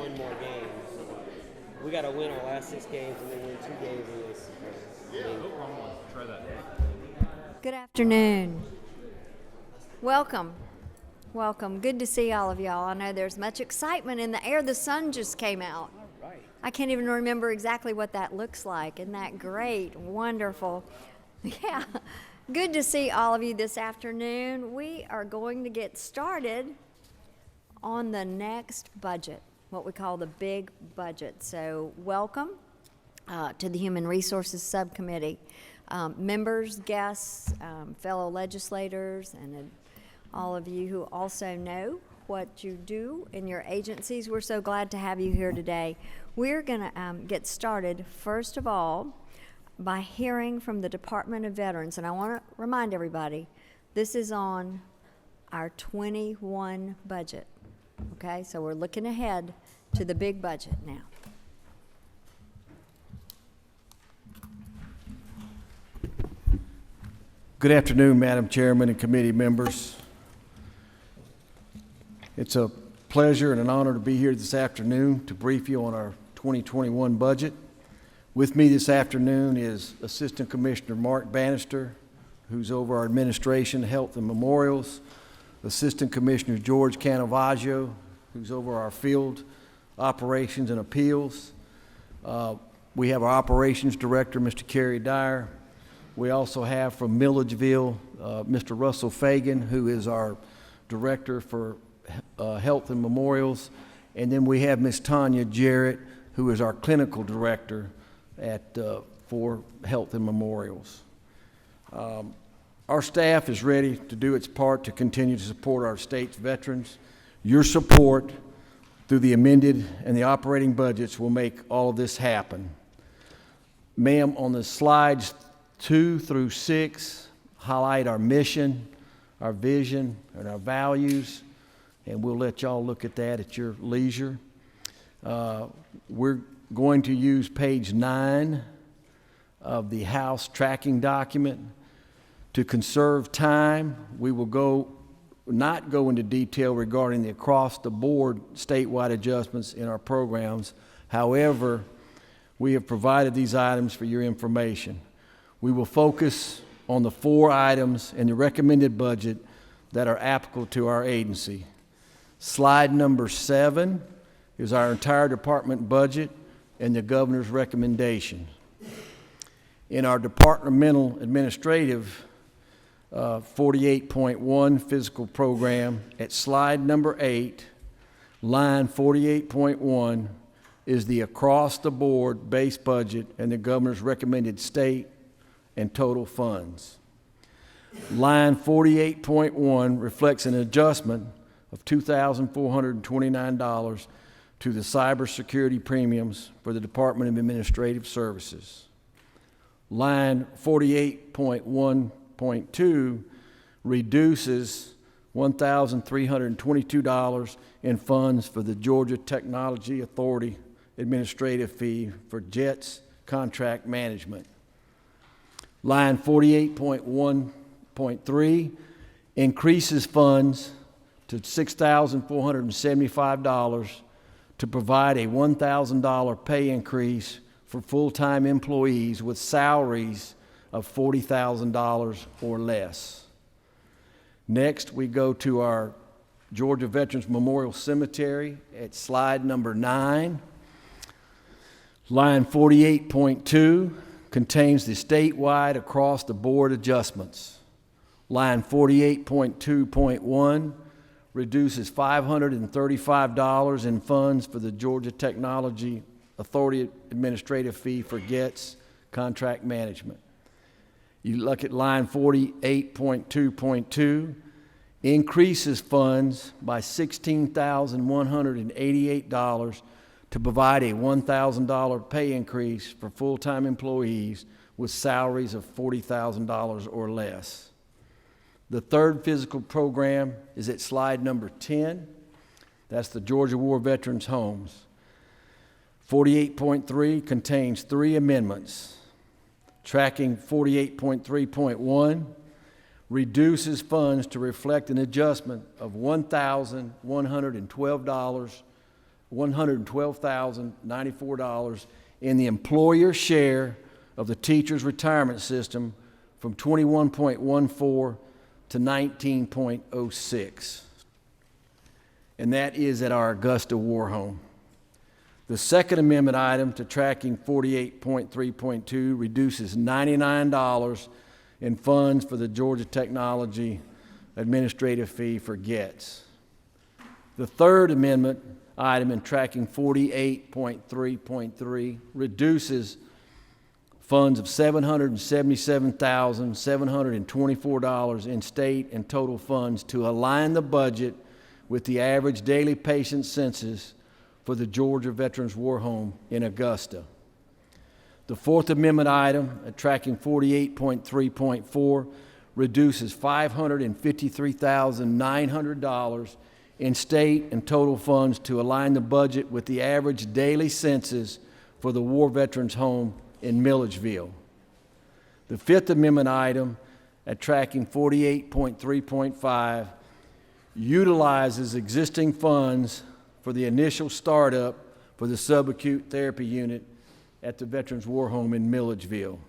one more game. So we got to win our last 6 games and then win 2 games in this. Try that. Good afternoon. Welcome. Good to see all of y'all. I know there's much excitement in the air. The sun just came out. All right. I can't even remember exactly what that looks like. Isn't that great? Wonderful. Yeah. Good to see all of you this afternoon. We are going to get started on the next budget, what we call the big budget. So welcome to the Human Resources Subcommittee. Members, guests, fellow legislators, and all of you who also know what you do in your agencies. We're so glad to have you here today. We're going to get started, first of all, by hearing from the Department of Veterans. And I want to remind everybody, this is on our 21 budget. Okay, so we're looking ahead to the big budget now. Good afternoon, Madam Chairman and committee members. It's a pleasure and an honor to be here this afternoon to brief you on our 2021 budget. With me this afternoon is Assistant Commissioner Mark Bannister, who's over our administration, health and memorials, Assistant Commissioner George Canavaggio, who's over our field operations and appeals. We have our operations director, Mr. Kerry Dyer. We also have from Milledgeville, Mr. Russell Fagan, who is our director for health and memorials. And then we have Ms. Tanya Jarrett, who is our clinical director for health and memorials. Our staff is ready to do its part to continue to support our state's veterans. Your support through the amended and the operating budgets will make all of this happen. Ma'am, on the slides 2 through 6 highlight our mission, our vision, and our values, and we'll let y'all look at that at your leisure. We're going to use page 9 of the House tracking document. To conserve time, we will not go into detail regarding the across-the-board statewide adjustments in our programs. However, we have provided these items for your information. We will focus on the 4 items in the recommended budget that are applicable to our agency. Slide number 7 is our entire department budget and the governor's recommendation. In our departmental administrative 48.1 physical program, at slide number 8, line 48.1 is the across-the-board base budget and the governor's recommended state and total funds. Line 48.1 reflects an adjustment of $2,429 to the cybersecurity premiums for the Department of Administrative Services. Line 48.1.2 reduces $1,322 in funds for the Georgia Technology Authority administrative fee for JETS contract management. Line 48.1.3 increases funds to $6,475 to provide a $1,000 pay increase for full-time employees with salaries of $40,000 or less. Next, we go to our Georgia Veterans Memorial Cemetery at slide number 9. Line 48.2 contains the statewide across-the-board adjustments. Line 48.2.1 reduces $535 in funds for the Georgia Technology Authority administrative fee for GETS contract management. You look at line 48.2.2, increases funds by $16,188 to provide a $1,000 pay increase for full-time employees with salaries of $40,000 or less. The third physical program is at slide number 10. That's the Georgia War Veterans Homes. 48.3 contains 3 amendments. Tracking 48.3.1 reduces funds to reflect an adjustment of $1,112 $112,094 in the employer share of the teacher's retirement system from 21.14 to 19.06. And that is at our Augusta War Home. The second amendment item to tracking 48.3.2 reduces $99 in funds for the Georgia Technology administrative fee for GETS. The third amendment item in tracking 48.3.3 reduces funds of $777,724 in state and total funds to align the budget with the average daily patient census for the Georgia Veterans War Home in Augusta. The fourth amendment item at tracking 48.3.4 reduces $553,900 in state and total funds to align the budget with the average daily census for the War Veterans Home in Milledgeville. The fifth amendment item at tracking 48.3.5 utilizes existing funds for the initial startup for the subacute therapy unit at the Veterans War Home in Milledgeville.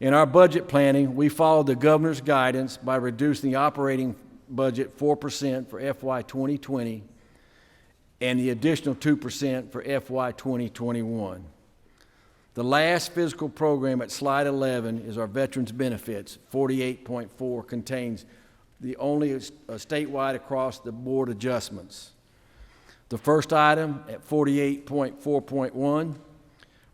In our budget planning, we followed the governor's guidance by reducing the operating budget 4% for FY 2020 and the additional 2% for FY 2021. The last physical program at slide 11 is our Veterans Benefits. 48.4 contains the only statewide across the board adjustments. The first item at 48.4.1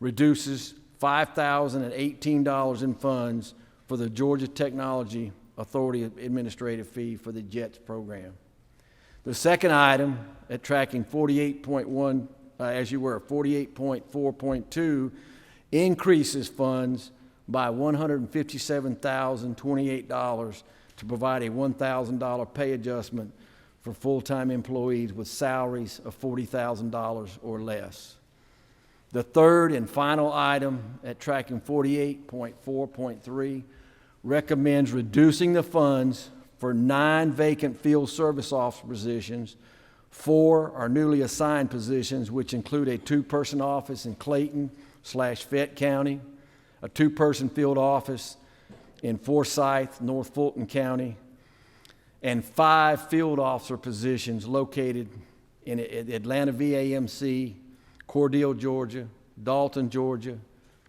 reduces $5,018 in funds for the Georgia Technology Authority administrative fee for the JETS program. The second item at tracking 48.1, 48.4.2 increases funds by $157,028 to provide a $1,000 pay adjustment for full-time employees with salaries of $40,000 or less. The third and final item at tracking 48.4.3 recommends reducing the funds for 9 vacant field service officer positions. 4 are newly assigned positions, which include a 2-person office in Clayton/Fayette County, a 2-person field office in Forsyth, North Fulton County, and 5 field officer positions located in Atlanta VAMC, Cordele, Georgia, Dalton, Georgia,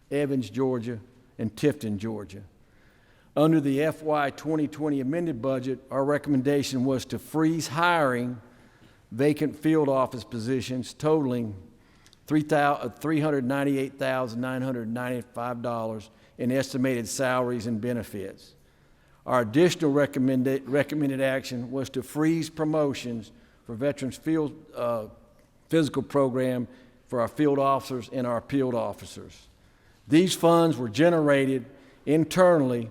Evans, Georgia, and Tifton, Georgia. Under the FY 2020 amended budget, our recommendation was to freeze hiring vacant field office positions totaling $398,995 in estimated salaries and benefits. Our additional recommended action was to freeze promotions for Veterans Field Physical Program for our field officers and our field officers. These funds were generated internally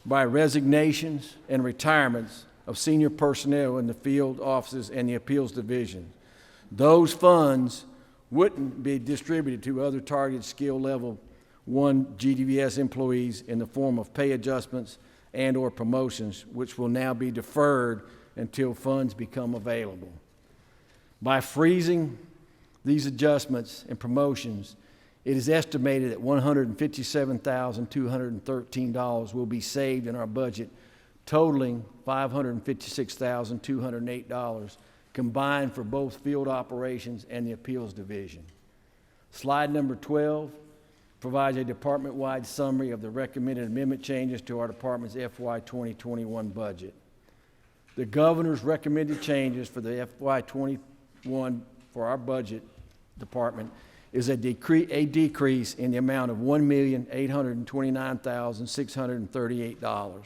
by resignations and retirements of senior personnel in the field offices and the appeals division. Those funds wouldn't be distributed to other targeted skill level 1 GDVS employees in the form of pay adjustments and or promotions, which will now be deferred until funds become available. By freezing these adjustments and promotions, it is estimated that $157,213 will be saved in our budget, totaling $556,208 combined for both field operations and the appeals division. Slide number 12 provides a department-wide summary of the recommended amendment changes to our department's FY 2021 budget. The governor's recommended changes for the FY 21 for our budget department is a decrease in the amount of $1,829,638.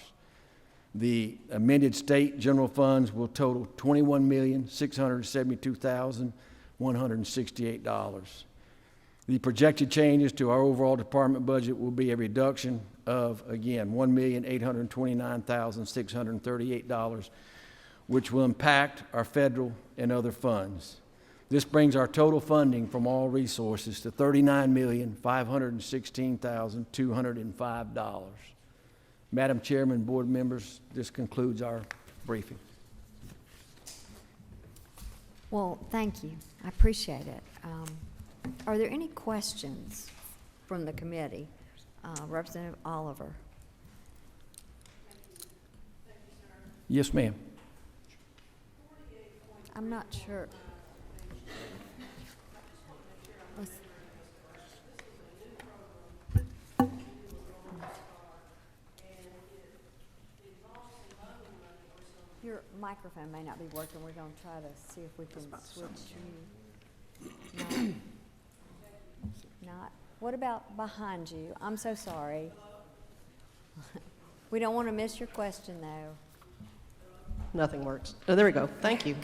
The amended state general funds will total $21,672,168. The projected changes to our overall department budget will be a reduction of, again, $1,829,638, which will impact our federal and other funds. This brings our total funding from all resources to $39,516,205. Madam Chairman, board members, this concludes our briefing. Well, thank you. I appreciate it. Are there any questions from the committee? Representative Oliver. Yes, ma'am. I'm not sure. Let's- Your microphone may not be working. We're going to try to see if we can switch you. No. Not. What about behind you? I'm so sorry. We don't want to miss your question, though. Nothing works. Oh, there we go. Thank you.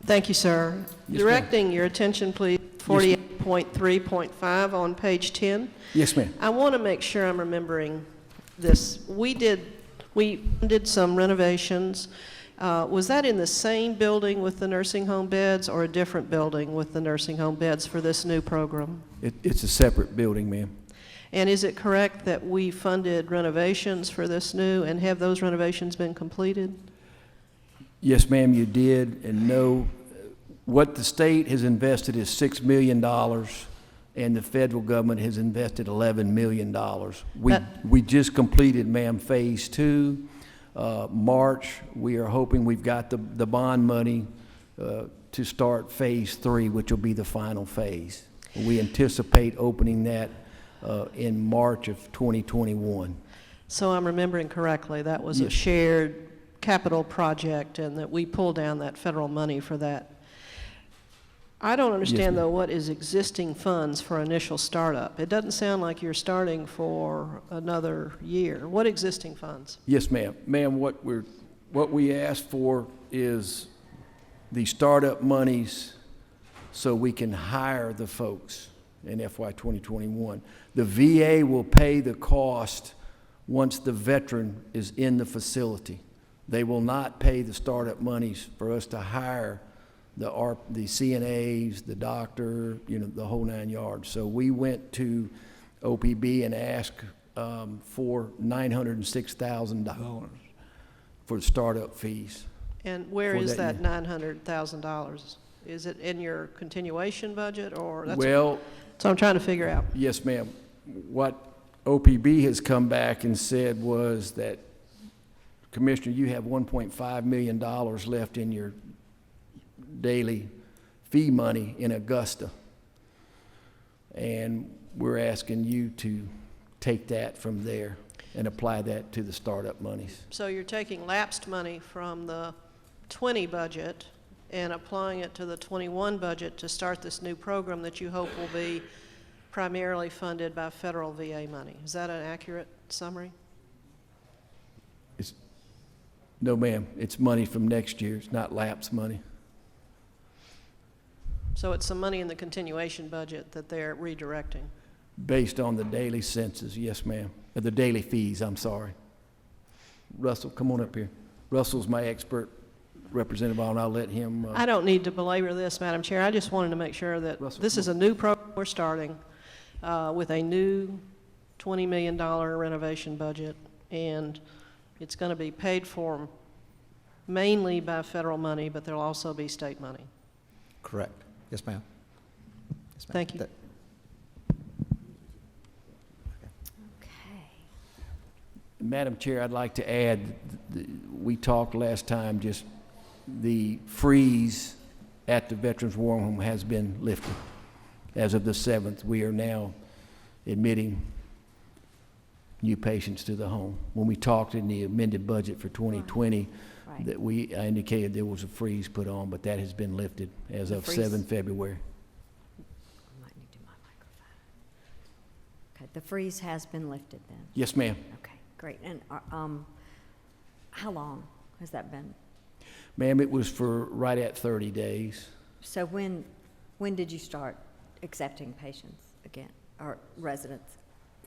Thank you, sir. Yes, Directing your attention, please, 48.3.5 on page 10. Yes, ma'am. I want to make sure I'm remembering this. We did some renovations. Was that in the same building with the nursing home beds or a different building with the nursing home beds for this new program? It's a separate building, ma'am. And is it correct that we funded renovations for this new, and have those renovations been completed? Yes, ma'am, you did, and no, what the state has invested is $6 million, and the federal government has invested $11 million. We just completed, ma'am, Phase 2. March, we are hoping we've got the bond money to start Phase 3, which will be the final phase. We anticipate opening that in March of 2021. So I'm remembering correctly, that was a shared capital project and that we pulled down that federal money for that. I don't understand, though, what is existing funds for initial startup. It doesn't sound like you're starting for another year. What existing funds? Yes, ma'am. Ma'am, what we asked for is the startup monies so we can hire the folks in FY 2021. The VA will pay the cost once the veteran is in the facility. They will not pay the startup monies for us to hire the CNAs, the doctor, the whole 9 yards. So we went to OPB and asked for $906,000 for the startup fees. And where For is that that $900,000? Is it in your continuation budget, or that's Well, so I'm trying to figure out. yes, ma'am. What OPB has come back and said was that, Commissioner, you have $1.5 million left in your daily fee money in Augusta. And we're asking you to take that from there and apply that to the startup monies. So you're taking lapsed money from the 20 budget and applying it to the 21 budget to start this new program that you hope will be primarily funded by federal VA money. Is that an accurate summary? No, ma'am. It's money from next year. It's not lapsed money. So it's some money in the continuation budget that they're redirecting. Based on the daily census, yes, ma'am. The daily fees, I'm sorry. Russell, come on up here. Russell's my expert representative, and I'll let him. I don't need to belabor this, Madam Chair. I just wanted to make sure that Russell, this is a new program we're starting with a new $20 million renovation budget, and it's going to be paid for mainly by federal money, but there'll also be state money. Correct. Yes, ma'am. Yes, ma'am. Thank you. Okay. Madam Chair, I'd like to add, we talked last time, just the freeze at the Veterans War Home has been lifted. As of the 7th, we are now admitting new patients to the home. When we talked in the amended budget for 2020, Right. that I indicated there was a freeze put on, but that has been lifted as of freeze? 7 February. I might need to do my microphone. Okay, the freeze has been lifted then. Yes, ma'am. Okay, great. And how long has that been? Ma'am, it was for right at 30 days. So when did you start accepting patients again, or residents?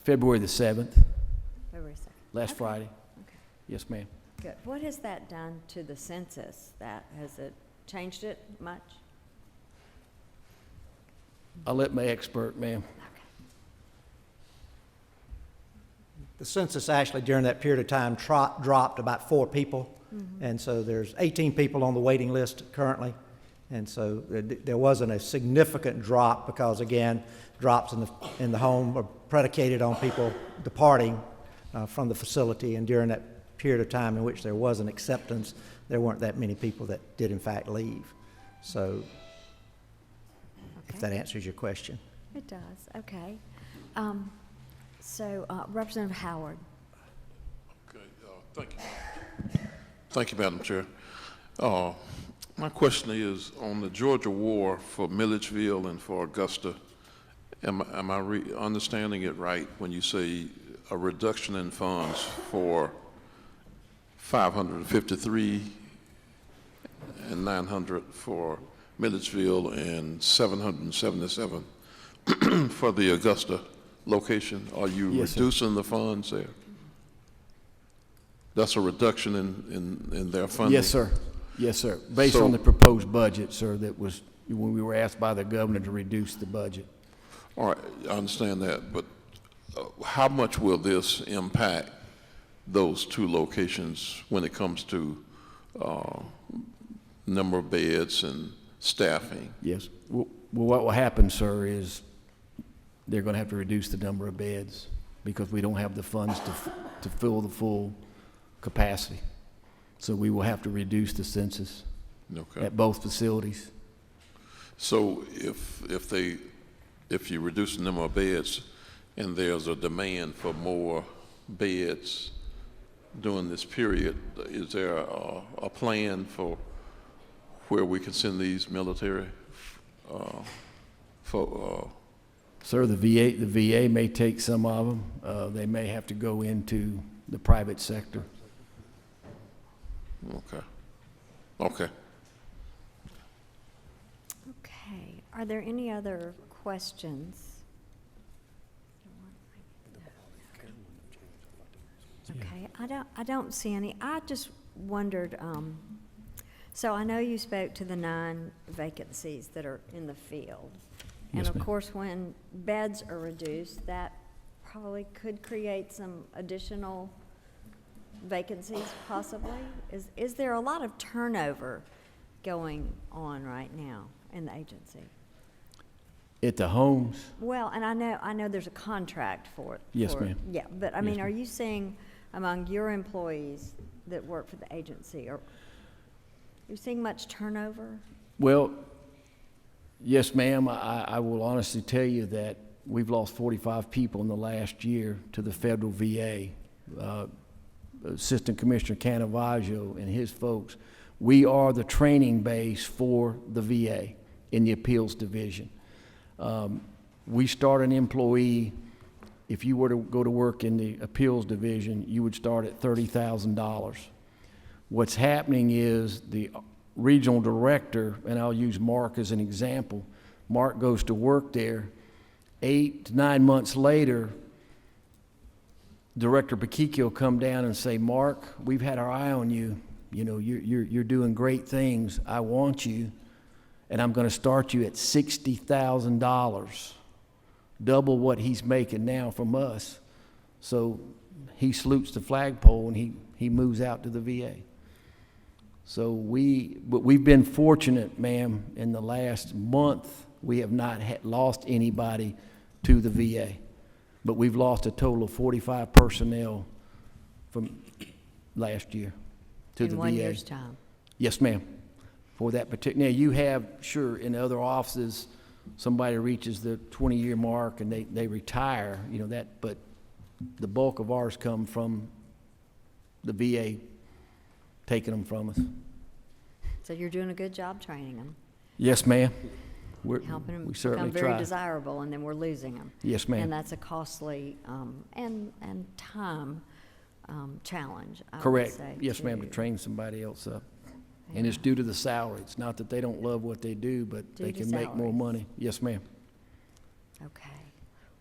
February the 7th, February 2nd. last Okay. Friday. Okay, Yes, ma'am. good. What has that done to the census? Has it changed it much? I'll let my expert, ma'am. Okay. The census actually during that period of time dropped about 4 people. And so there's 18 people on the waiting list currently. And so there wasn't a significant drop because, again, drops in the home are predicated on people departing from the facility, and during that period of time in which there was an acceptance, there weren't that many people that did in fact leave. So if that answers your question. It does, okay. Representative Howard. Okay, thank you. Thank you, Madam Chair. My question is on the Georgia War for Milledgeville and for Augusta. Am I understanding it right when you say a reduction in funds for 553 and 900 for Milledgeville and 777 for the Augusta location? Are you Yes, sir. reducing the funds there? That's a reduction in their funding? Yes, sir. Yes, sir. Based So- on the proposed budget, sir, that was when we were asked by the governor to reduce the budget. All right, I understand that, but how much will this impact those two locations when it comes to number of beds and staffing? Yes. Well, what will happen, sir, is they're going to have to reduce the number of beds because we don't have the funds to fill the full capacity. So we will have to reduce the census Okay. at both facilities. So if you reduce the number of beds and there's a demand for more beds during this period, is there a plan for where we can send these military Sir, the VA may take some of them. They may have to go into the private sector. Okay. Okay. Okay, are there any other questions? Okay, I don't see any. I just wondered, so I know you spoke to the 9 vacancies that are in the field. And Yes, of ma'am. course, when beds are reduced, that probably could create some additional vacancies possibly. Is there a lot of turnover going on right now in the agency? At the homes, Well, and I know there's a contract for it. Yes, for- ma'am. Yeah, but I Yes, mean, are ma'am. you seeing among your employees that work for the agency, are you seeing much turnover? well, yes, ma'am. I will honestly tell you that we've lost 45 people in the last year to the federal VA. Assistant Commissioner Canavaggio and his folks, we are the training base for the VA in the appeals division. We start an employee, if you were to go to work in the appeals division, you would start at $30,000. What's happening is the regional director, and I'll use Mark as an example, Mark goes to work there, 8 to 9 months later, Director Bakiki will come down and say, Mark, we've had our eye on you. You know, you're doing great things. I want you, and I'm going to start you at $60,000, double what he's making now from us. So he salutes the flagpole and he moves out to the VA. So we've been fortunate, ma'am, in the last month, we have not lost anybody to the VA. But we've lost a total of 45 personnel from last year to the VA. In 1 year's time? Yes, ma'am. For that particular, now you have, sure, in other offices, somebody reaches the 20-year mark and they retire, you know, that, but the bulk of ours come from the VA taking them from us. So you're doing a good job training them, Yes, ma'am. helping them We become certainly very try. desirable, and then we're losing them. Yes, ma'am. And that's a costly and time challenge, I would Correct. say, Yes, ma'am, to too. train somebody else up. And it's due to the salary. It's not that they don't love what they do, but Due they to can make more salaries. money. Yes, ma'am. Okay.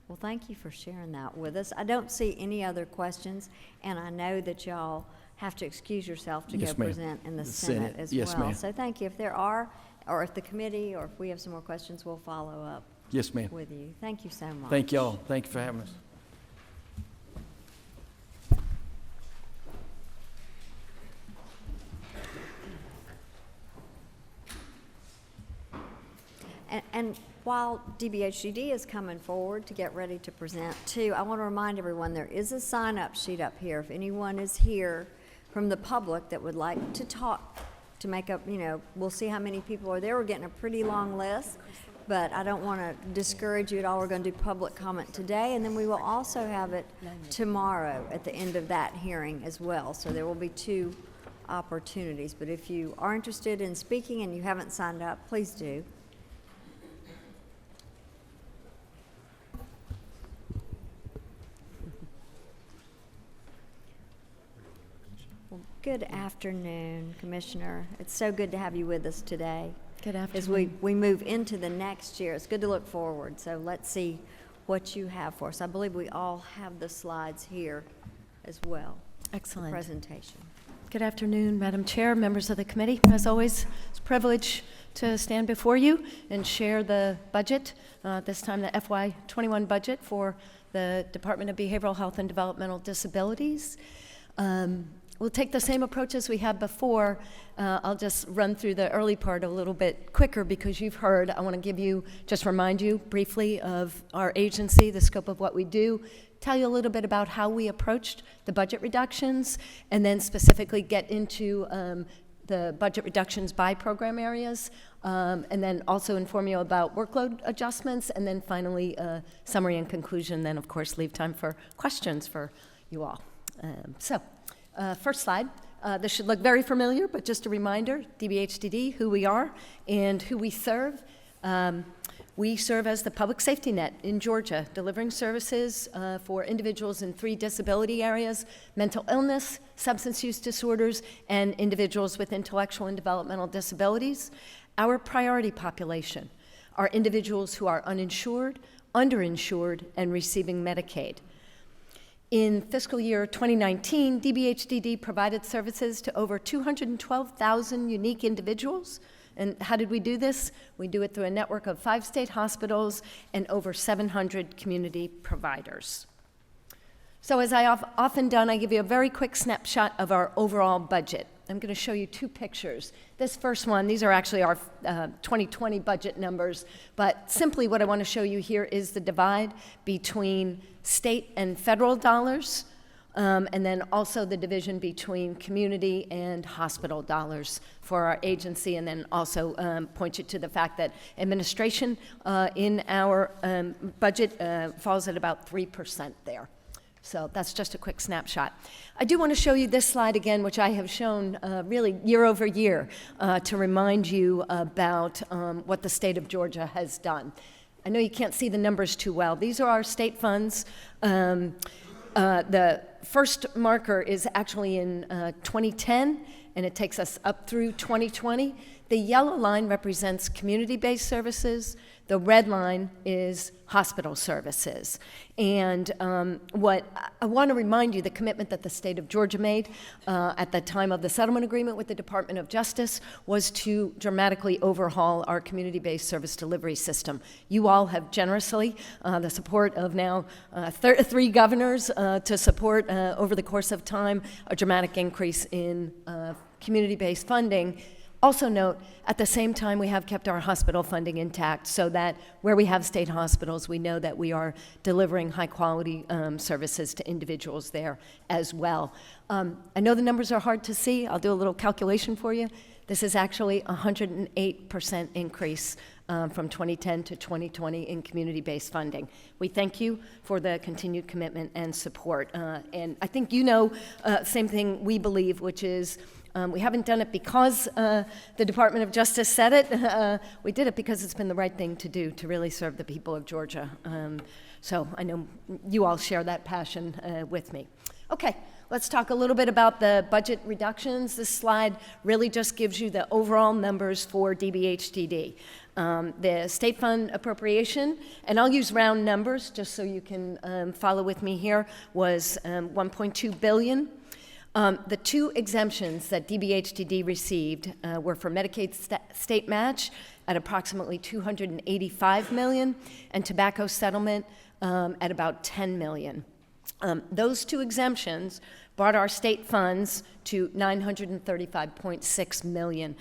Well, thank you for sharing that with us. I don't see any other questions, and I know that y'all have to excuse yourself to go Yes, ma'am. present in the The Senate Senate. as Yes, well. ma'am. So thank you. If there are, or if the committee, or if we have some more questions, we'll follow up Yes, ma'am. with you. Thank you so much. Thank y'all. Thank you for having us. And while DBHDD is coming forward to get ready to present too, I want to remind everyone there is a sign-up sheet up here. If anyone is here from the public that would like to talk, to make up, we'll see how many people are there. We're getting a pretty long list, but I don't want to discourage you at all. We're going to do public comment today, and then we will also have it tomorrow at the end of that hearing as well. So there will be 2 opportunities. But if you are interested in speaking and you haven't signed up, please do. Well, good afternoon, Commissioner. It's so good to have you with us today. Good afternoon. As we move into the next year, it's good to look forward. So let's see what you have for us. I believe we all have the slides here as well. Excellent. The presentation. Good afternoon, Madam Chair, members of the committee. As always, it's a privilege to stand before you and share the budget, this time the FY21 budget for the Department of Behavioral Health and Developmental Disabilities. We'll take the same approach as we had before. I'll just run through the early part a little bit quicker because you've heard. I want to remind you briefly of our agency, the scope of what we do, tell you a little bit about how we approached the budget reductions, and then specifically get into the budget reductions by program areas, and then also inform you about workload adjustments, and then finally summary and conclusion, then of course leave time for questions for you all. First slide. This should look very familiar, but just a reminder, DBHDD, who we are and who we serve. We serve as the public safety net in Georgia, delivering services for individuals in 3 disability areas: mental illness, substance use disorders, and individuals with intellectual and developmental disabilities. Our priority population are individuals who are uninsured, underinsured, and receiving Medicaid. In fiscal year 2019, DBHDD provided services to over 212,000 unique individuals. And how did we do this? We do it through a network of 5 state hospitals and over 700 community providers. So as I've often done, I give you a very quick snapshot of our overall budget. I'm going to show you 2 pictures. This first one, these are actually our 2020 budget numbers, but simply what I want to show you here is the divide between state and federal dollars, and then also the division between community and hospital dollars for our agency, and then also point you to the fact that administration in our budget falls at about 3% there. So that's just a quick snapshot. I do want to show you this slide again, which I have shown really year over year to remind you about what the state of Georgia has done. I know you can't see the numbers too well. These are our state funds. The first marker is actually in 2010, and it takes us up through 2020. The yellow line represents community-based services. The red line is hospital services. And what I want to remind you, the commitment that the state of Georgia made at the time of the settlement agreement with the Department of Justice was to dramatically overhaul our community-based service delivery system. You all have generously, the support of now 3 governors to support over the course of time a dramatic increase in community-based funding. Also note, at the same time, we have kept our hospital funding intact so that where we have state hospitals, we know that we are delivering high-quality services to individuals there as well. I know the numbers are hard to see. I'll do a little calculation for you. This is actually a 108% increase from 2010 to 2020 in community-based funding. We thank you for the continued commitment and support. And I think you know same thing we believe, which is we haven't done it because the Department of Justice said it. We did it because it's been the right thing to do to really serve the people of Georgia. So I know you all share that passion with me. Okay, let's talk a little bit about the budget reductions. This slide really just gives you the overall numbers for DBHDD. The state fund appropriation, and I'll use round numbers just so you can follow with me here, was $1.2 billion. The 2 exemptions that DBHDD received were for Medicaid state match at approximately $285 million and tobacco settlement at about $10 million. Those 2 exemptions brought our state funds to $935.6 million.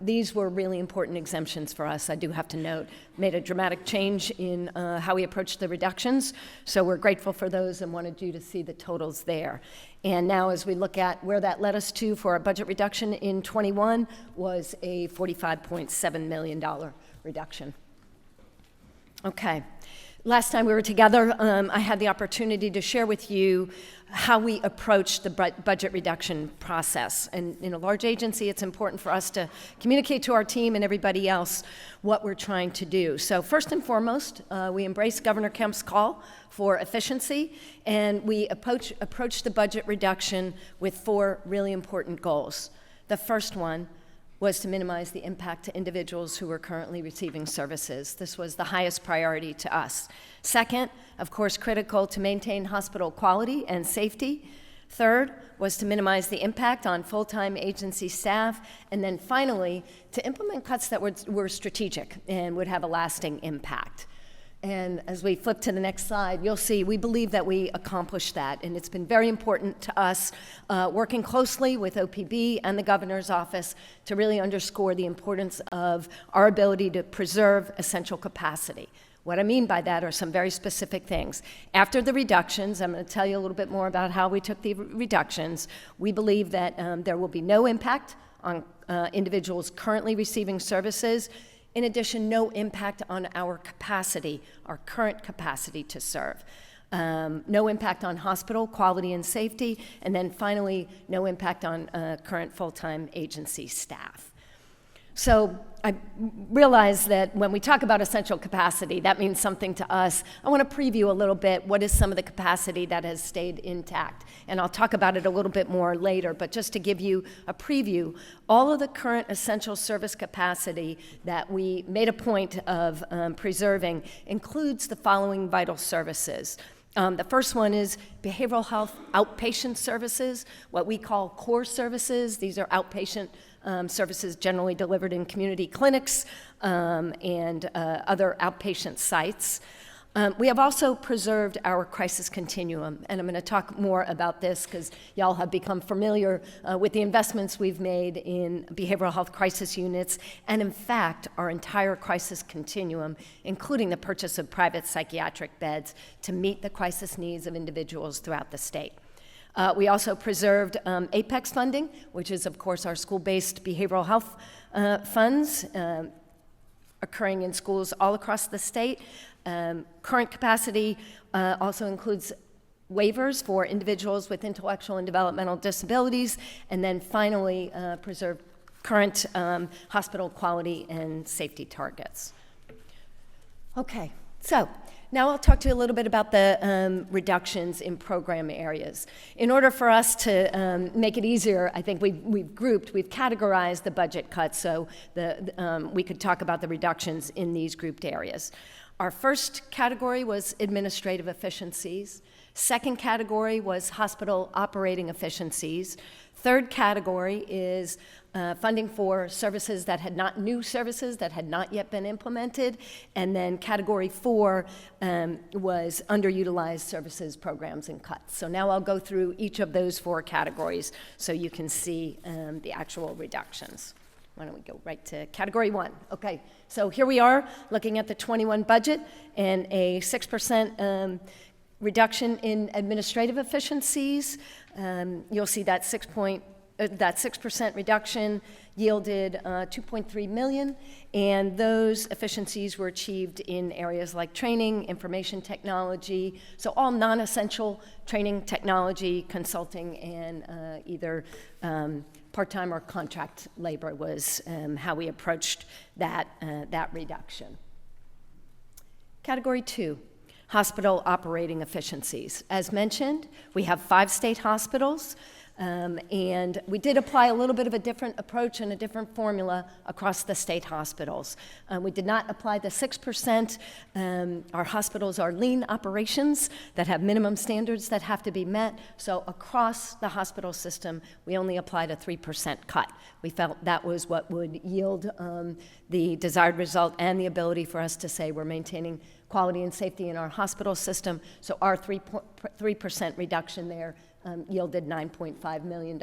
These were really important exemptions for us, I do have to note. Made a dramatic change in how we approached the reductions, so we're grateful for those and wanted you to see the totals there. And now as we look at where that led us to for our budget reduction in 21 was a $45.7 million reduction. Okay. Last time we were together, I had the opportunity to share with you how we approach the budget reduction process. And in a large agency, it's important for us to communicate to our team and everybody else what we're trying to do. So first and foremost, we embrace Governor Kemp's call for efficiency, and we approach the budget reduction with 4 really important goals. The first one was to minimize the impact to individuals who were currently receiving services. This was the highest priority to us. Second, of course, critical to maintain hospital quality and safety. Third was to minimize the impact on full-time agency staff. And then finally, to implement cuts that were strategic and would have a lasting impact. And as we flip to the next slide, you'll see we believe that we accomplished that. And it's been very important to us working closely with OPB and the governor's office to really underscore the importance of our ability to preserve essential capacity. What I mean by that are some very specific things. After the reductions, I'm going to tell you a little bit more about how we took the reductions. We believe that there will be no impact on individuals currently receiving services. In addition, no impact on our capacity, our current capacity to serve. No impact on hospital quality and safety. And then finally, no impact on current full-time agency staff. So I realize that when we talk about essential capacity, that means something to us. I want to preview a little bit what is some of the capacity that has stayed intact. And I'll talk about it a little bit more later, but just to give you a preview, all of the current essential service capacity that we made a point of preserving includes the following vital services. The first one is behavioral health outpatient services, what we call core services. These are outpatient services generally delivered in community clinics and other outpatient sites. We have also preserved our crisis continuum, and I'm going to talk more about this because y'all have become familiar with the investments we've made in behavioral health crisis units, and in fact, our entire crisis continuum, including the purchase of private psychiatric beds to meet the crisis needs of individuals throughout the state. We also preserved APEX funding, which is, of course, our school-based behavioral health funds occurring in schools all across the state. Current capacity also includes waivers for individuals with intellectual and developmental disabilities, and then finally preserve current hospital quality and safety targets. Okay, so now I'll talk to you a little bit about the reductions in program areas. In order for us to make it easier, I think we've categorized the budget cuts so we could talk about the reductions in these grouped areas. Our first category was administrative efficiencies. Second category was hospital operating efficiencies. Third category is funding for services that new services that had not yet been implemented. And then category 4 was underutilized services, programs, and cuts. So now I'll go through each of those 4 categories so you can see the actual reductions. Why don't we go right to category 1? Okay, so here we are looking at the 21 budget and a 6% reduction in administrative efficiencies. You'll see that 6% reduction yielded $2.3 million, and those efficiencies were achieved in areas like training, information technology, so all non-essential training, technology, consulting, and either part-time or contract labor was how we approached that reduction. Category 2. Hospital operating efficiencies. As mentioned, we have 5 state hospitals, and we did apply a little bit of a different approach and a different formula across the state hospitals. We did not apply the 6%. Our hospitals are lean operations that have minimum standards that have to be met, so across the hospital system, we only applied a 3% cut. We felt that was what would yield the desired result and the ability for us to say we're maintaining quality and safety in our hospital system. So our 3% reduction there yielded $9.5 million,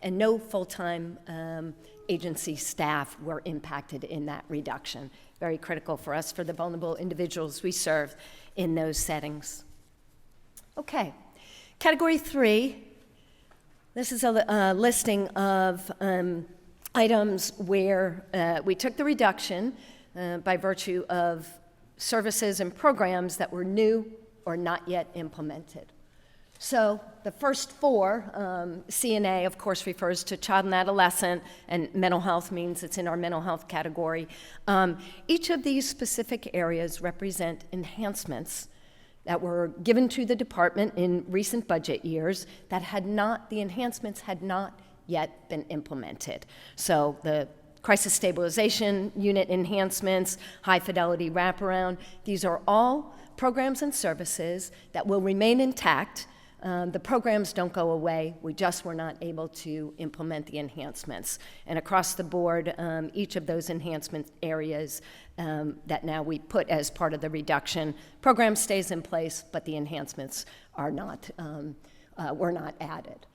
and no full-time agency staff were impacted in that reduction. Very critical for us, for the vulnerable individuals we serve in those settings. Okay, category 3. This is a listing of items where we took the reduction by virtue of services and programs that were new or not yet implemented. So the first 4, CNA, of course, refers to child and adolescent, and mental health means it's in our mental health category. Each of these specific areas represent enhancements that were given to the department in recent budget years that the enhancements had not yet been implemented. So the crisis stabilization unit enhancements, high fidelity wraparound, these are all programs and services that will remain intact. The programs don't go away. We just were not able to implement the enhancements. And across the board, each of those enhancement areas that now we put as part of the reduction, program stays in place, but the enhancements are not, were not added.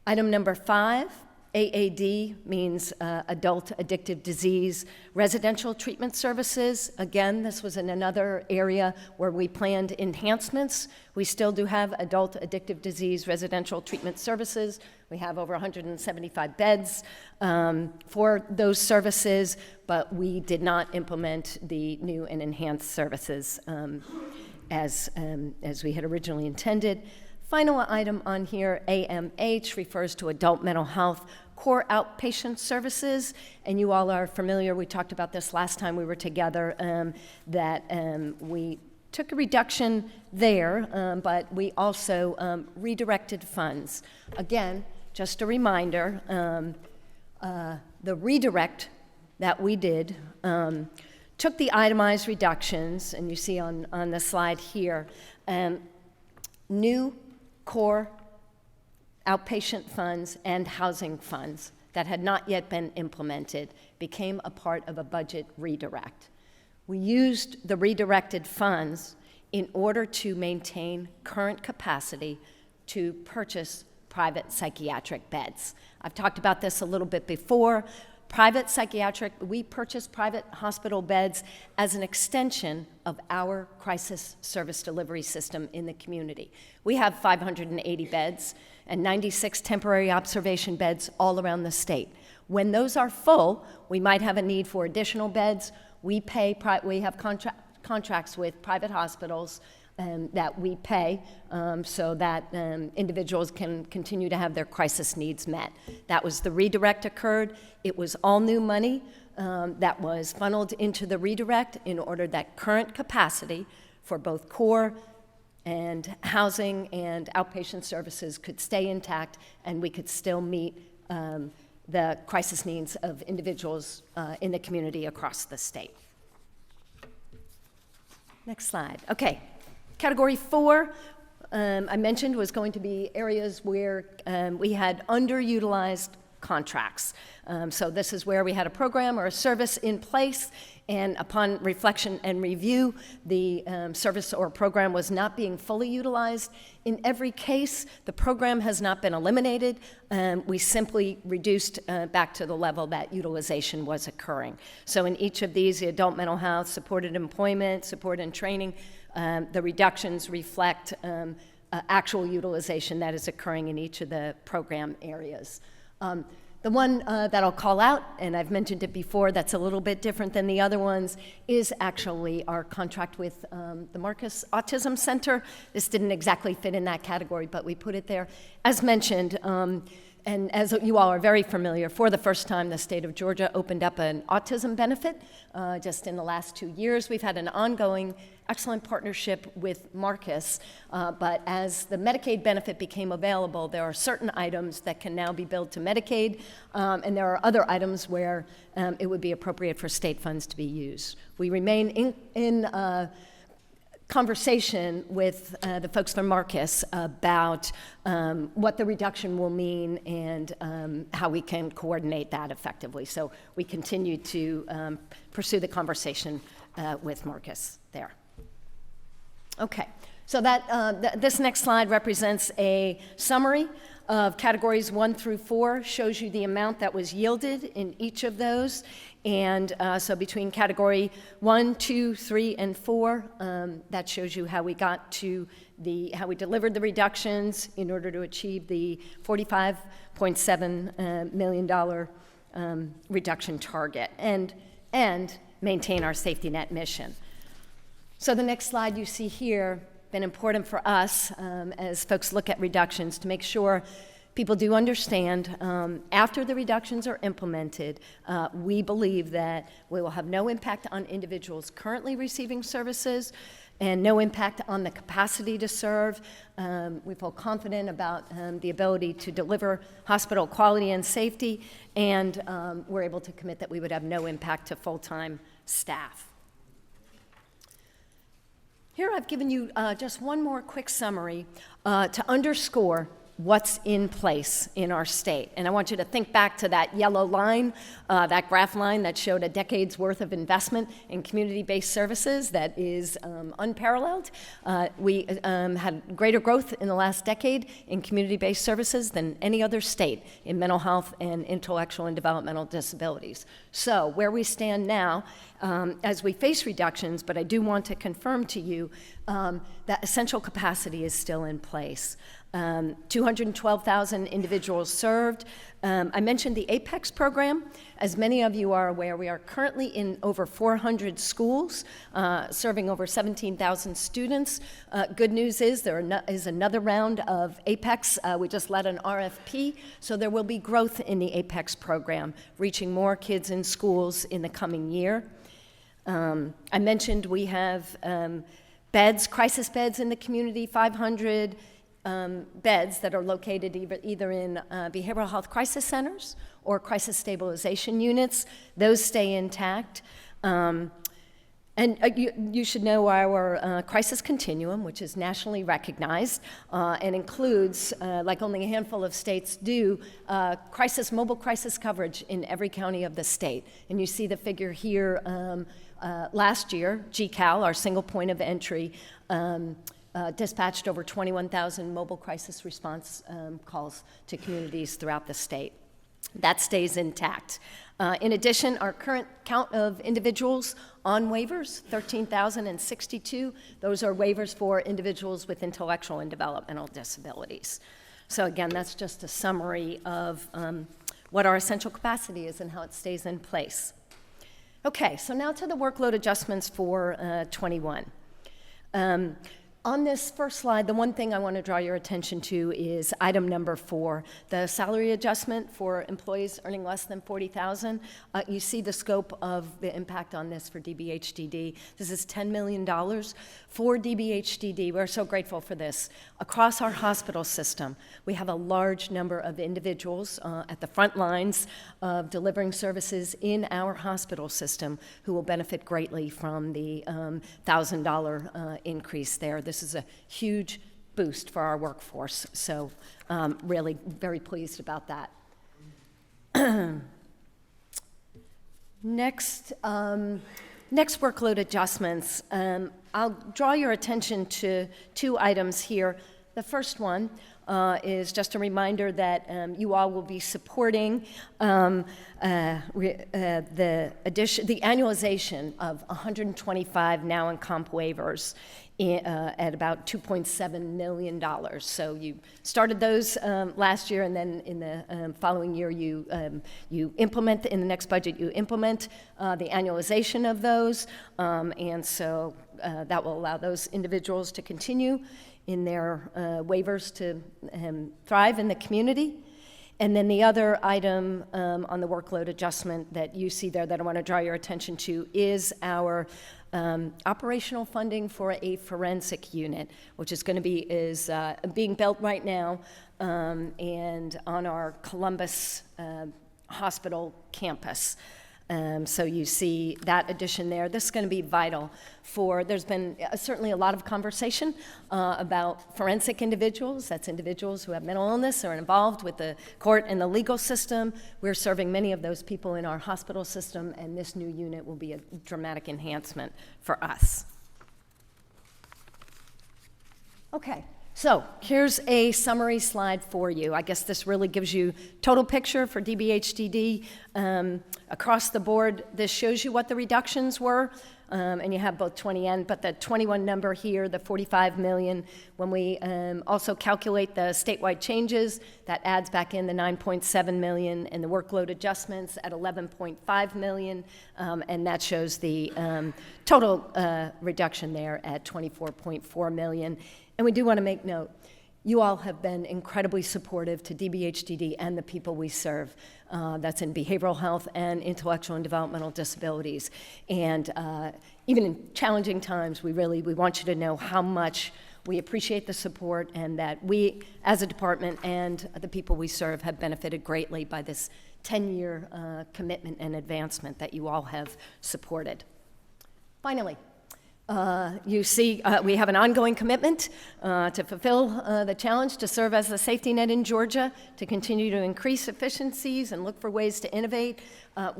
Item number 5, AAD means adult addictive disease. Residential treatment services, again, this was in another area where we planned enhancements. We still do have adult addictive disease residential treatment services. We have over 175 beds for those services, but we did not implement the new and enhanced services as we had originally intended. Final item on here, AMH, refers to adult mental health core outpatient services, and you all are familiar, we talked about this last time we were together, that we took a reduction there, but we also redirected funds. Again, just a reminder, the redirect that we did took the itemized reductions, and you see on the slide here, new core outpatient funds and housing funds that had not yet been implemented became a part of a budget redirect. We used the redirected funds in order to maintain current capacity to purchase private psychiatric beds. I've talked about this a little bit before. We purchase private hospital beds as an extension of our crisis service delivery system in the community. We have 580 beds and 96 temporary observation beds all around the state. When those are full, we might have a need for additional beds. We have contracts with private hospitals that we pay so that individuals can continue to have their crisis needs met. That was the redirect occurred. It was all new money that was funneled into the redirect in order that current capacity for both core and housing and outpatient services could stay intact, and we could still meet the crisis needs of individuals in the community across the state. Next slide. Okay. Category 4, I mentioned, was going to be areas where we had underutilized contracts. So this is where we had a program or a service in place, and upon reflection and review, the service or program was not being fully utilized. In every case, the program has not been eliminated. We simply reduced back to the level that utilization was occurring. So in each of these, the adult mental health, supported employment, support and training, the reductions reflect actual utilization that is occurring in each of the program areas. The one that I'll call out, and I've mentioned it before, that's a little bit different than the other ones, is actually our contract with the Marcus Autism Center. This didn't exactly fit in that category, but we put it there. As mentioned, and as you all are very familiar, for the first time, the state of Georgia opened up an autism benefit just in the last 2 years. We've had an ongoing excellent partnership with Marcus, but as the Medicaid benefit became available, there are certain items that can now be billed to Medicaid, and there are other items where it would be appropriate for state funds to be used. We remain in conversation with the folks from Marcus about what the reduction will mean and how we can coordinate that effectively. So we continue to pursue the conversation with Marcus there. Okay, so this next slide represents a summary of categories 1 through 4, shows you the amount that was yielded in each of those. And so between category 1, 2, 3, and 4, that shows you how we got to how we delivered the reductions in order to achieve the $45.7 million reduction target and maintain our safety net mission. So the next slide you see here, been important for us as folks look at reductions to make sure people do understand after the reductions are implemented, we believe that we will have no impact on individuals currently receiving services and no impact on the capacity to serve. We feel confident about the ability to deliver hospital quality and safety, and we're able to commit that we would have no impact to full-time staff. Here I've given you just one more quick summary to underscore what's in place in our state. And I want you to think back to that yellow line, that graph line that showed a decade's worth of investment in community-based services that is unparalleled. We had greater growth in the last decade in community-based services than any other state in mental health and intellectual and developmental disabilities. So where we stand now, as we face reductions, but I do want to confirm to you that essential capacity is still in place. 212,000 individuals served. I mentioned the APEX program. As many of you are aware, we are currently in over 400 schools, serving over 17,000 students. Good news is there is another round of APEX. We just led an RFP, so there will be growth in the APEX program, reaching more kids in schools in the coming year. I mentioned we have beds, crisis beds in the community, 500 beds that are located either in behavioral health crisis centers or crisis stabilization units. Those stay intact. And you should know our crisis continuum, which is nationally recognized and includes, like only a handful of states do, mobile crisis coverage in every county of the state. And you see the figure here. Last year, GCAL, our single point of entry, dispatched over 21,000 mobile crisis response calls to communities throughout the state. That stays intact. In addition, our current count of individuals on waivers, 13,062. Those are waivers for individuals with intellectual and developmental disabilities. So again, that's just a summary of what our essential capacity is and how it stays in place. Okay, so now to the workload adjustments for 21. On this first slide, the one thing I want to draw your attention to is item number 4, the salary adjustment for employees earning less than $40,000. You see the scope of the impact on this for DBHDD. This is $10 million for DBHDD. We're so grateful for this. Across our hospital system, we have a large number of individuals at the front lines of delivering services in our hospital system who will benefit greatly from the $1,000 increase there. This is a huge boost for our workforce, so really very pleased about that. Next workload adjustments. I'll draw your attention to 2 items here. The first one is just a reminder that you all will be supporting the annualization of 125 now in comp waivers at about $2.7 million. So you started those last year, and then in the following year you implement, in the next budget you implement the annualization of those, and so that will allow those individuals to continue in their waivers to thrive in the community. And then the other item on the workload adjustment that you see there that I want to draw your attention to is our operational funding for a forensic unit, which is going to be being built right now and on our Columbus hospital campus. So you see that addition there. This is going to be vital there's been certainly a lot of conversation about forensic individuals. That's individuals who have mental illness or are involved with the court and the legal system. We're serving many of those people in our hospital system, and this new unit will be a dramatic enhancement for us. Okay, so here's a summary slide for you. I guess this really gives you total picture for DBHDD. Across the board, this shows you what the reductions were, and you have both 20 and, but the 21 number here, the 45 million, when we also calculate the statewide changes, that adds back in the 9.7 million, and the workload adjustments at 11.5 million, and that shows the total reduction there at 24.4 million. And we do want to make note, you all have been incredibly supportive to DBHDD and the people we serve. That's in behavioral health and intellectual and developmental disabilities. And even in challenging times, we want you to know how much we appreciate the support and that we, as a department and the people we serve, have benefited greatly by this 10-year commitment and advancement that you all have supported. Finally, you see, we have an ongoing commitment to fulfill the challenge to serve as the safety net in Georgia, to continue to increase efficiencies and look for ways to innovate,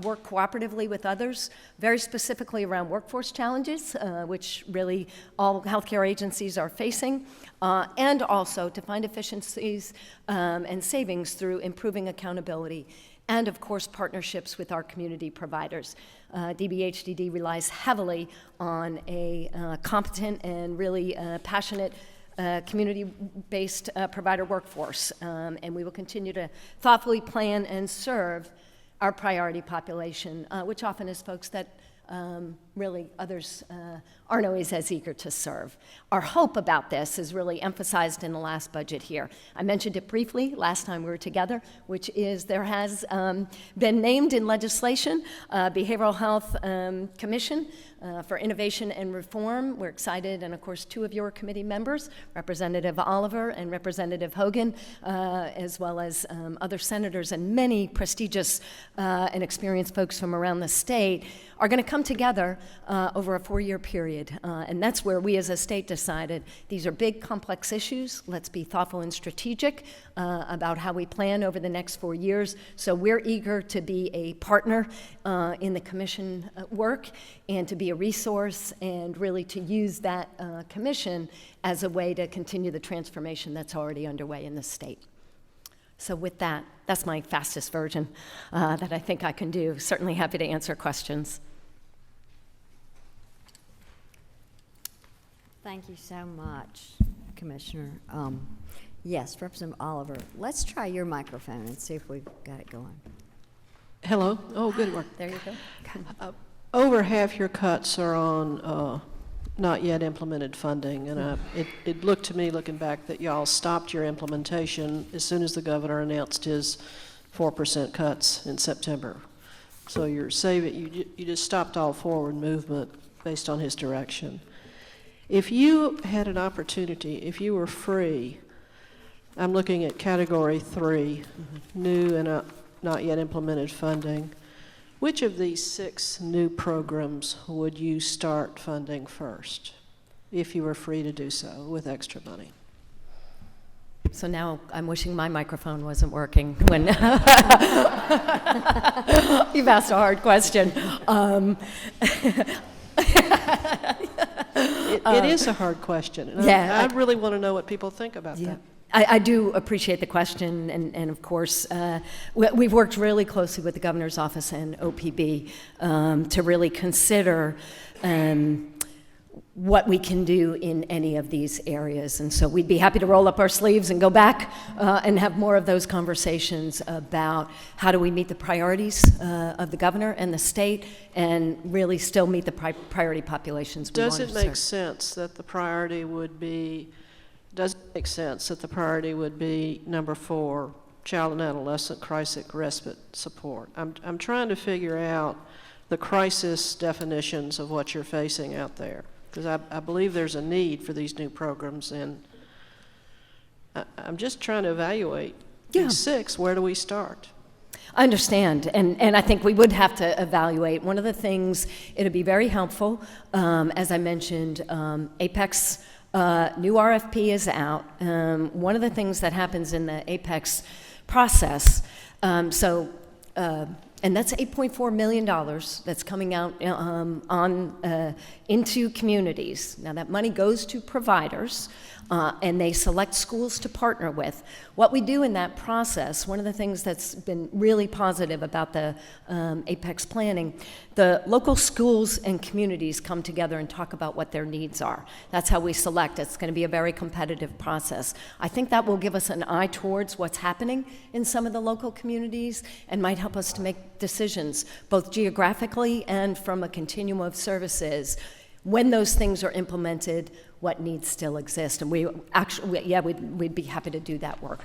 work cooperatively with others, very specifically around workforce challenges, which really all healthcare agencies are facing, and also to find efficiencies and savings through improving accountability, and of course partnerships with our community providers. DBHDD relies heavily on a competent and really passionate community-based provider workforce, and we will continue to thoughtfully plan and serve our priority population, which often is folks that really others aren't always as eager to serve. Our hope about this is really emphasized in the last budget here. I mentioned it briefly last time we were together, which is there has been named in legislation Behavioral Health Commission for Innovation and Reform. We're excited, and of course, two of your committee members, Representative Oliver and Representative Hogan, as well as other senators and many prestigious and experienced folks from around the state, are going to come together over a 4-year period. And that's where we as a state decided these are big, complex issues. Let's be thoughtful and strategic about how we plan over the next 4 years. So we're eager to be a partner in the commission work and to be a resource and really to use that commission as a way to continue the transformation that's already underway in the state. So with that, that's my fastest version that I think I can do. Certainly happy to answer questions. Thank you so much, Commissioner. Yes, Representative Oliver, let's try your microphone and see if we've got it going. Hello? Oh, good work. There you go. Over half your cuts are on not yet implemented funding, and it looked to me, looking back, that y'all stopped your implementation as soon as the governor announced his 4% cuts in September. So you're saving, you just stopped all forward movement based on his direction. If you had an opportunity, if you were free, I'm looking at category 3, new and not yet implemented funding. Which of these 6 new programs would you start funding first, if you were free to do so with extra money? So now I'm wishing my microphone wasn't working when you've asked a hard question. It is a hard question, and I really want to know what people think about that. I do appreciate the question, and of course, we've worked really closely with the governor's office and OPB to really consider what we can do in any of these areas. And so we'd be happy to roll up our sleeves and go back and have more of those conversations about how do we meet the priorities of the governor and the state and really still meet the priority populations we want to serve. Does it make sense that the priority would be, number 4, child and adolescent crisis respite support? I'm trying to figure out the crisis definitions of what you're facing out there, because I believe there's a need for these new programs, and I'm just trying to evaluate these 6. Where do we start? I understand, and I think we would have to evaluate. One of the things, it'd be very helpful, as I mentioned, Apex new RFP is out. One of the things that happens in the Apex process, and that's $8.4 million that's coming out into communities. Now that money goes to providers, and they select schools to partner with. What we do in that process, one of the things that's been really positive about the Apex planning, the local schools and communities come together and talk about what their needs are. That's how we select. It's going to be a very competitive process. I think that will give us an eye towards what's happening in some of the local communities and might help us to make decisions, both geographically and from a continuum of services. When those things are implemented, what needs still exist. And we'd be happy to do that work.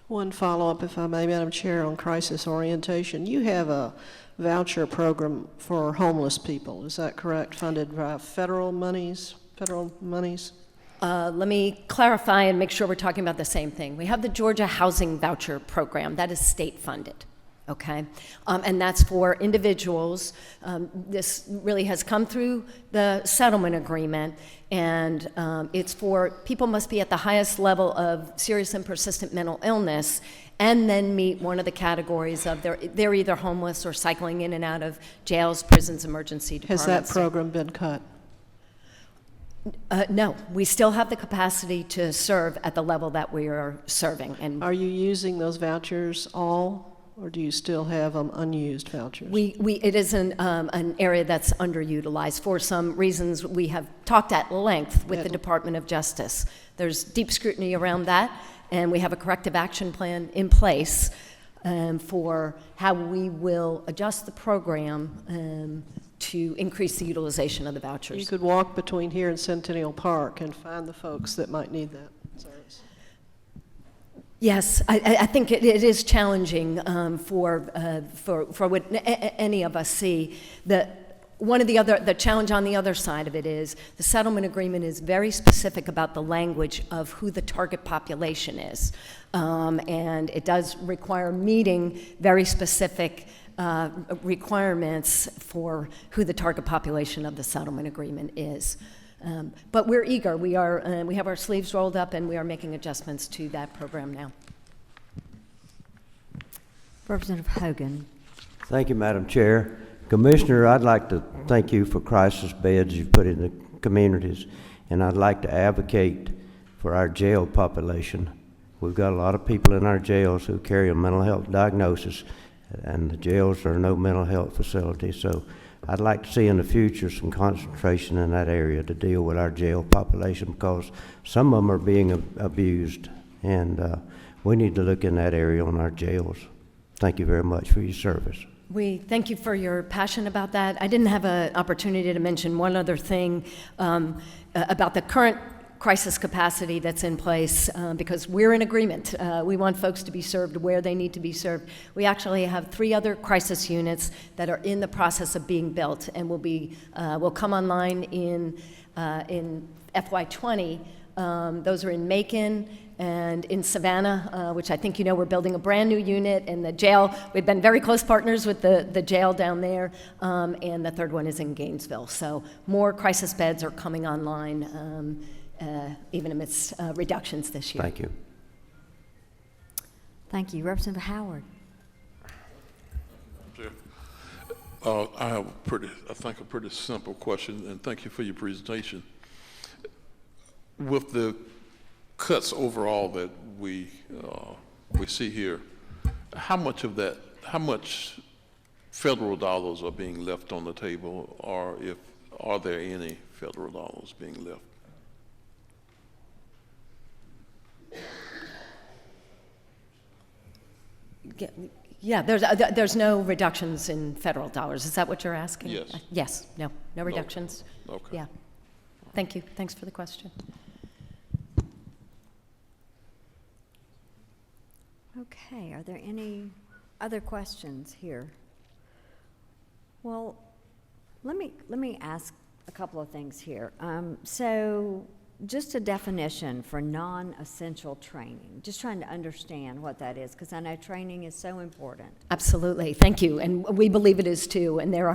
One follow-up, if I may, Madam Chair, on crisis orientation. You have a voucher program for homeless people, is that correct? Funded by federal monies? Let me clarify and make sure we're talking about the same thing. We have the Georgia Housing Voucher Program. That is state funded. Okay, and that's for individuals. This really has come through the settlement agreement, and it's for people must be at the highest level of serious and persistent mental illness and then meet one of the categories of they're either homeless or cycling in and out of jails, prisons, emergency departments. Has that program been cut? No, we still have the capacity to serve at the level that we are serving. And are you using those vouchers all? Or do you still have unused vouchers? It is an area that's underutilized. For some reasons we have talked at length with the Department of Justice. There's deep scrutiny around that, and we have a corrective action plan in place for how we will adjust the program to increase the utilization of the vouchers. You could walk between here and Centennial Park and find the folks that might need that service. Yes, I think it is challenging for what any of us see. The challenge on the other side of it is the settlement agreement is very specific about the language of who the target population is, and it does require meeting very specific requirements for who the target population of the settlement agreement is. But we're eager. We have our sleeves rolled up, and we are making adjustments to that program now. Representative Hogan. Thank you, Madam Chair. Commissioner, I'd like to thank you for crisis beds you've put in the communities, and I'd like to advocate for our jail population. We've got a lot of people in our jails who carry a mental health diagnosis, and the jails are no mental health facilities. So I'd like to see in the future some concentration in that area to deal with our jail population, because some of them are being abused, and we need to look in that area on our jails. Thank you very much for your service. We thank you for your passion about that. I didn't have an opportunity to mention one other thing about the current crisis capacity that's in place, because we're in agreement. We want folks to be served where they need to be served. We actually have 3 other crisis units that are in the process of being built and will come online in FY20. Those are in Macon and in Savannah, which I think you know we're building a brand new unit, and the jail, we've been very close partners with the jail down there, and the 3rd one is in Gainesville. So more crisis beds are coming online, even amidst reductions this year. Thank you. Thank you. Representative Howard. I have a pretty simple question, and thank you for your presentation. With the cuts overall that we see here, how much federal dollars are being left on the table, or are there any federal dollars being left? Yeah, there's no reductions in federal dollars. Is that what you're asking? Yes. Yes. No reductions. Okay. Yeah. Thank you. Thanks for the question. Okay, are there any other questions here? Well, let me ask a couple of things here. So just a definition for non-essential training, just trying to understand what that is, because I know training is so important. Absolutely, thank you, and we believe it is too. And there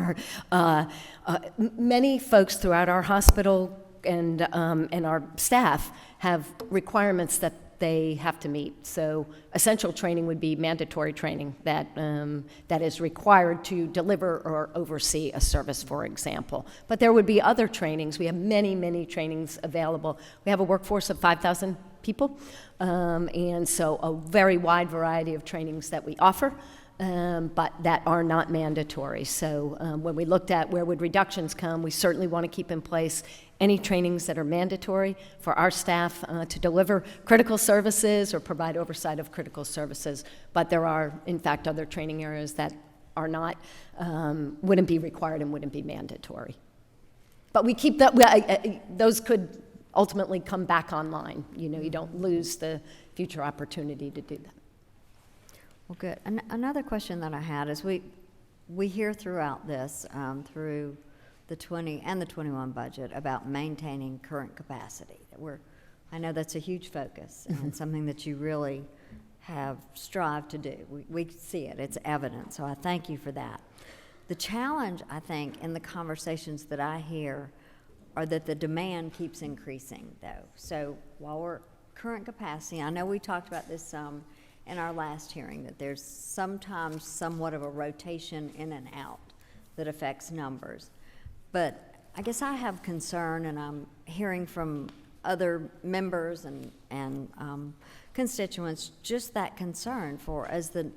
are many folks throughout our hospital and our staff have requirements that they have to meet. So essential training would be mandatory training that, that is required to deliver or oversee a service, for example. But there would be other trainings. We have many, many trainings available. We have a workforce of 5,000 people, and so a very wide variety of trainings that we offer. But that are not mandatory. So when we looked at where would reductions come, we certainly want to keep in place any trainings that are mandatory for our staff to deliver critical services or provide oversight of critical services. But there are, in fact, other training areas that are not, wouldn't be required and wouldn't be mandatory. But we keep that, those could ultimately come back online. You know, you don't lose the future opportunity to do that. Well, good. Another question that I had is we hear throughout this, through the 20 and the 21 budget, about maintaining current capacity. I know that's a huge focus and something that you really have strived to do. We see it, it's evident, so I thank you for that. The challenge, I think, in the conversations that I hear are that the demand keeps increasing, though. So while we're current capacity, I know we talked about this some in our last hearing, that there's sometimes somewhat of a rotation in and out that affects numbers. But I guess I have concern, and I'm hearing from other members and constituents just that concern for as the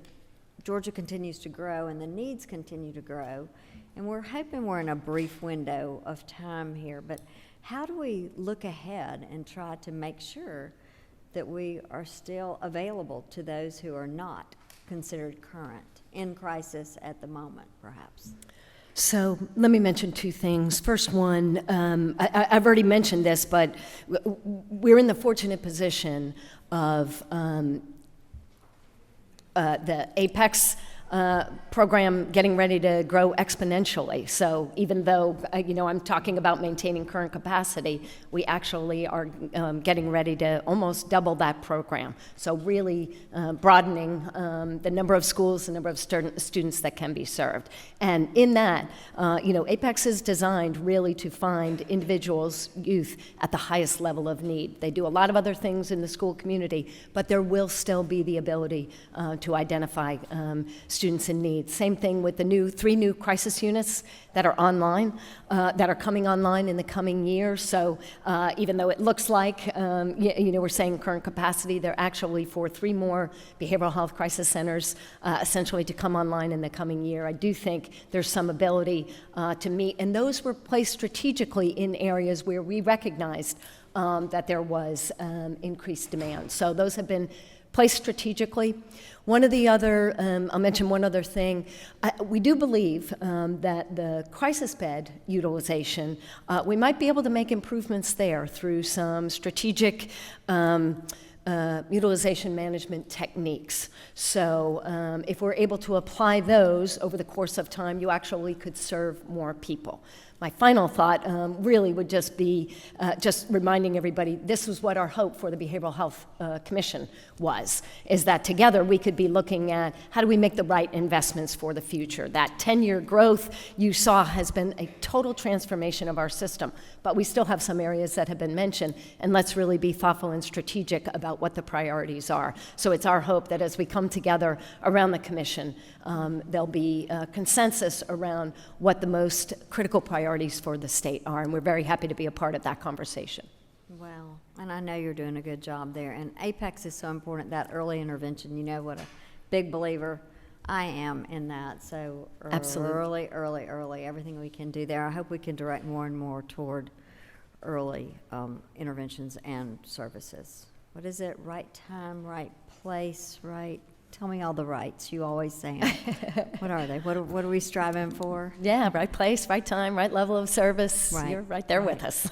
Georgia continues to grow and the needs continue to grow, and we're hoping we're in a brief window of time here, but how do we look ahead and try to make sure that we are still available to those who are not considered current, in crisis at the moment, perhaps? So let me mention two things. First one, I've already mentioned this, but we're in the fortunate position of the Apex program getting ready to grow exponentially. So even though, I'm talking about maintaining current capacity, we actually are getting ready to almost double that program. So really broadening the number of schools, the number of students that can be served. And in that, Apex is designed really to find individuals, youth, at the highest level of need. They do a lot of other things in the school community, but there will still be the ability to identify students in need. Same thing with the 3 new crisis units that are online, that are coming online in the coming year. So even though it looks like, we're saying current capacity, they're actually for 3 more behavioral health crisis centers, essentially to come online in the coming year. I do think there's some ability to meet, and those were placed strategically in areas where we recognized that there was increased demand. So those have been placed strategically. One of the other, I'll mention one other thing. We do believe that the crisis bed utilization, we might be able to make improvements there through some strategic utilization management techniques. So if we're able to apply those over the course of time, you actually could serve more people. My final thought really would just be just reminding everybody this was what our hope for the Behavioral Health Commission was, is that together we could be looking at how do we make the right investments for the future. That 10-year growth you saw has been a total transformation of our system, but we still have some areas that have been mentioned, and let's really be thoughtful and strategic about what the priorities are. So it's our hope that as we come together around the commission, there'll be a consensus around what the most critical priorities for the state are, and we're very happy to be a part of that conversation. Well, and I know you're doing a good job there, and Apex is so important, that early intervention. You know what a big believer I am in that, so Absolutely. early, everything we can do there. I hope we can direct more and more toward early interventions and services. What is it? Right time, right place, right? Tell me all the rights. You always say them. What are they? What are we striving for? Yeah, right place, right time, right level of service. Right. You're right there with us.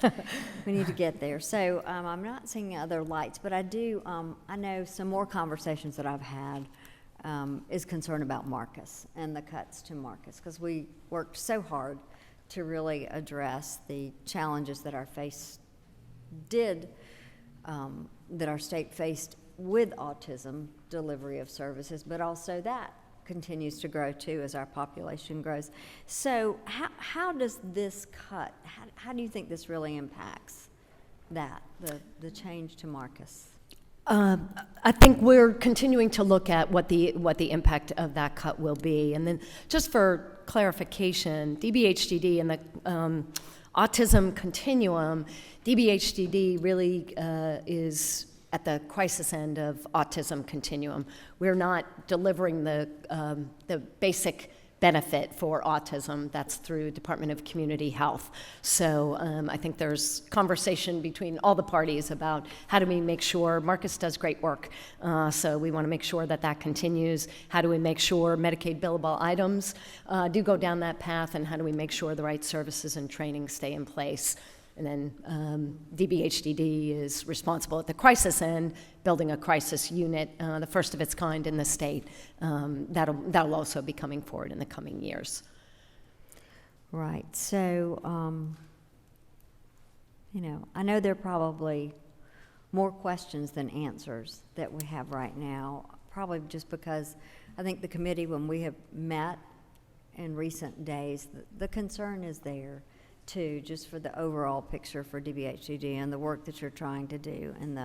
We need to get there. So I'm not seeing other lights, but I do, I know some more conversations that I've had is concern about Marcus and the cuts to Marcus, because we worked so hard to really address the challenges that our state faced with autism delivery of services, but also that continues to grow too as our population grows. So how does this cut, how do you think this really impacts that, the change to Marcus? I think we're continuing to look at what the impact of that cut will be. And then just for clarification, DBHDD and the autism continuum, DBHDD really is at the crisis end of autism continuum. We're not delivering the basic benefit for autism. That's through Department of Community Health. So I think there's conversation between all the parties about how do we make sure, Marcus does great work, so we want to make sure that that continues. How do we make sure Medicaid billable items do go down that path, and how do we make sure the right services and training stay in place? And then DBHDD is responsible at the crisis end, building a crisis unit, the first of its kind in the state. That'll also be coming forward in the coming years. Right. So, I know there are probably more questions than answers that we have right now, probably just because I think the committee, when we have met in recent days, the concern is there too, just for the overall picture for DBHDD and the work that you're trying to do. And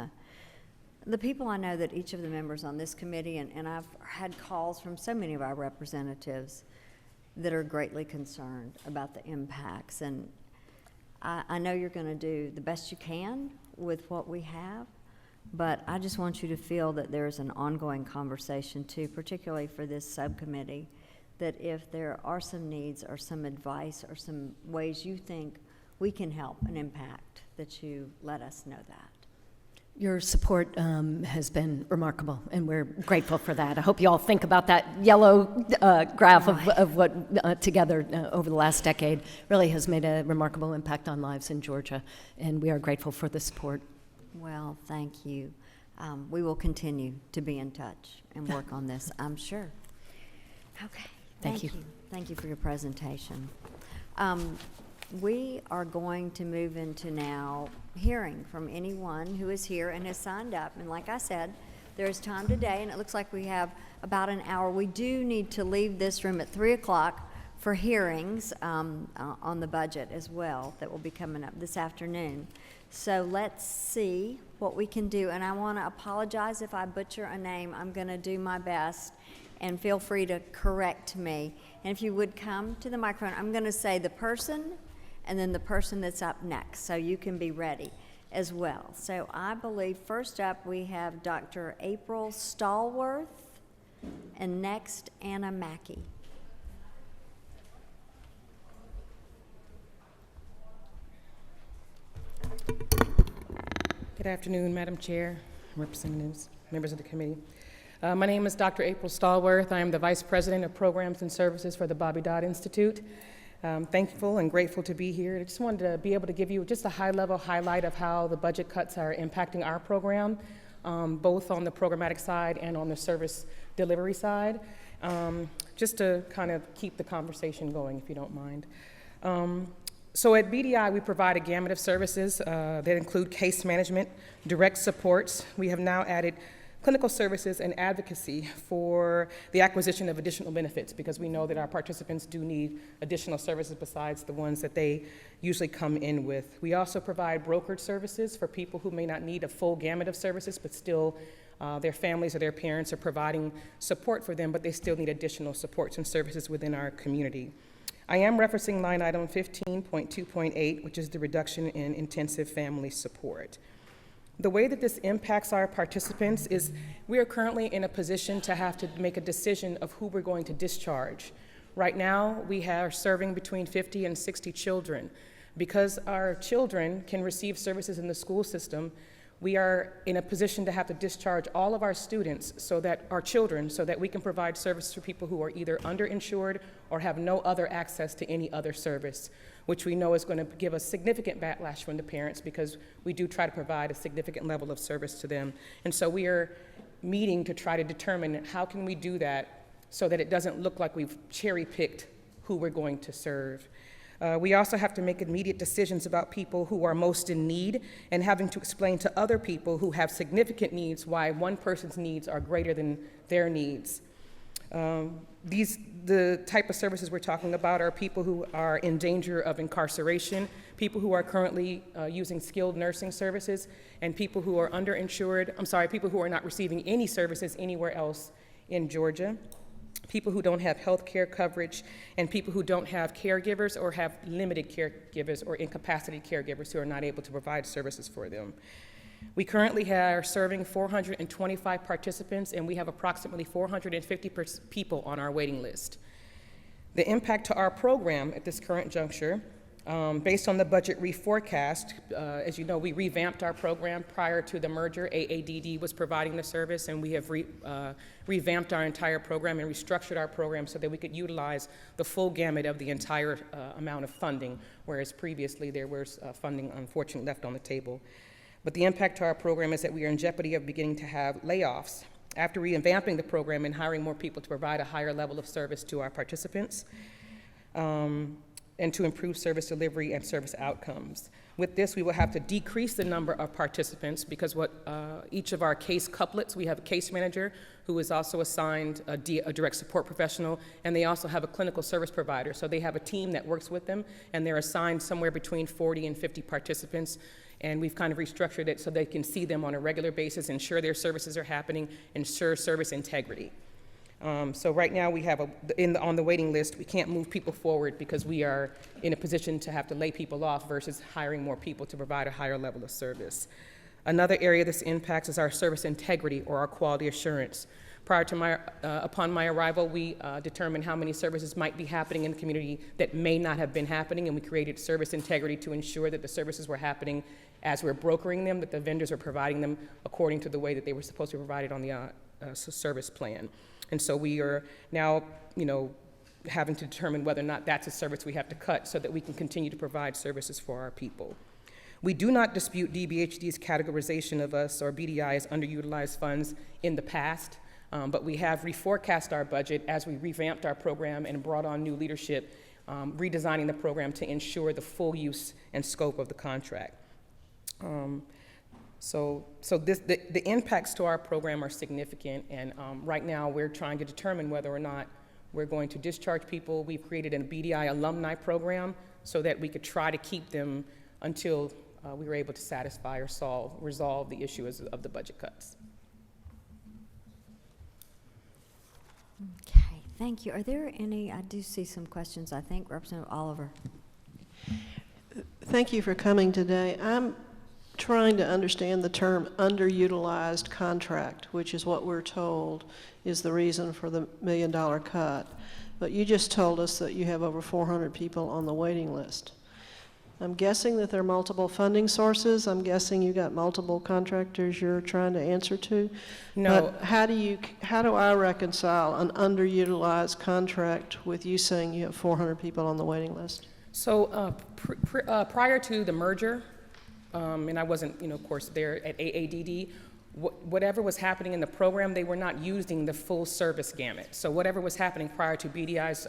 the people I know that each of the members on this committee, and I've had calls from so many of our representatives that are greatly concerned about the impacts. And I know you're going to do the best you can with what we have, but I just want you to feel that there's an ongoing conversation too, particularly for this subcommittee, that if there are some needs or some advice or some ways you think we can help and impact, that you let us know that. Your support has been remarkable, and we're grateful for that. I hope you all think about that yellow graph of what together over the last decade really has made a remarkable impact on lives in Georgia, and we are grateful for the support. Well, thank you. We will continue to be in touch and work on this, I'm sure. Okay. Thank you. Thank you for your presentation. We are going to move into now hearing from anyone who is here and has signed up. And like I said, there's time today, and it looks like we have about an hour. We do need to leave this room at 3 o'clock for hearings on the budget as well that will be coming up this afternoon. So let's see what we can do. And I want to apologize if I butcher a name. I'm going to do my best. And feel free to correct me. And if you would come to the microphone, I'm going to say the person and then the person that's up next, so you can be ready as well. So I believe first up we have Dr. April Stallworth, and next Anna Mackey. Good afternoon, Madam Chair, representatives, members of the committee. My name is Dr. April Stallworth. I am the Vice President of Programs and Services for the Bobby Dodd Institute. Thankful and grateful to be here. I just wanted to be able to give you just a high-level highlight of how the budget cuts are impacting our program, both on the programmatic side and on the service delivery side, just to kind of keep the conversation going, if you don't mind. So at BDI, we provide a gamut of services that include case management, direct supports. We have now added clinical services and advocacy for the acquisition of additional benefits, because we know that our participants do need additional services besides the ones that they usually come in with. We also provide brokered services for people who may not need a full gamut of services, but still their families or their parents are providing support for them, but they still need additional supports and services within our community. I am referencing line item 15.2.8, which is the reduction in intensive family support. The way that this impacts our participants is we are currently in a position to have to make a decision of who we're going to discharge. Right now, we are serving between 50 and 60 children. Because our children can receive services in the school system, we are in a position to have to discharge all of our students, so that our children, so that we can provide service for people who are either underinsured or have no other access to any other service, which we know is going to give us significant backlash from the parents, because we do try to provide a significant level of service to them. And so we are meeting to try to determine how can we do that so that it doesn't look like we've cherry-picked who we're going to serve. We also have to make immediate decisions about people who are most in need, and having to explain to other people who have significant needs why one person's needs are greater than their needs. The type of services we're talking about are people who are in danger of incarceration, people who are currently using skilled nursing services, and people who are underinsured, people who are not receiving any services anywhere else in Georgia, people who don't have health care coverage, and people who don't have caregivers or have limited caregivers or incapacitated caregivers who are not able to provide services for them. We currently are serving 425 participants, and we have approximately 450 people on our waiting list. The impact to our program at this current juncture, based on the budget reforecast, as you know, we revamped our program prior to the merger. AADD was providing the service, and we have revamped our entire program and restructured our program so that we could utilize the full gamut of the entire amount of funding, whereas previously there was funding, unfortunately, left on the table. But the impact to our program is that we are in jeopardy of beginning to have layoffs after revamping the program and hiring more people to provide a higher level of service to our participants and to improve service delivery and service outcomes. With this, we will have to decrease the number of participants because each of our case couplets, we have a case manager who is also assigned a direct support professional, and they also have a clinical service provider. So they have a team that works with them, and they're assigned somewhere between 40 and 50 participants. And we've kind of restructured it so they can see them on a regular basis, ensure their services are happening, ensure service integrity. So right now we have on the waiting list, we can't move people forward because we are in a position to have to lay people off versus hiring more people to provide a higher level of service. Another area this impacts is our service integrity or our quality assurance. Upon my arrival, we determined how many services might be happening in the community that may not have been happening, and we created service integrity to ensure that the services were happening as we're brokering them, that the vendors are providing them according to the way that they were supposed to be provided on the service plan. And so we are now, having to determine whether or not that's a service we have to cut so that we can continue to provide services for our people. We do not dispute DBHD's categorization of us or BDI as underutilized funds in the past, but we have reforecast our budget as we revamped our program and brought on new leadership, redesigning the program to ensure the full use and scope of the contract. The impacts to our program are significant, and right now we're trying to determine whether or not we're going to discharge people. We've created a BDI alumni program so that we could try to keep them until we were able to satisfy or resolve the issue of the budget cuts. Okay, thank you. Are there any, I do see some questions, I think, Representative Oliver. Thank you for coming today. I'm trying to understand the term underutilized contract, which is what we're told is the reason for the $1 million cut. But you just told us that you have over 400 people on the waiting list. I'm guessing that there are multiple funding sources. I'm guessing you got multiple contractors you're trying to answer to. No. But how do I reconcile an underutilized contract with you saying you have 400 people on the waiting list? So prior to the merger, and I wasn't, of course, there at AADD, whatever was happening in the program, they were not using the full service gamut. So whatever was happening prior to BDI's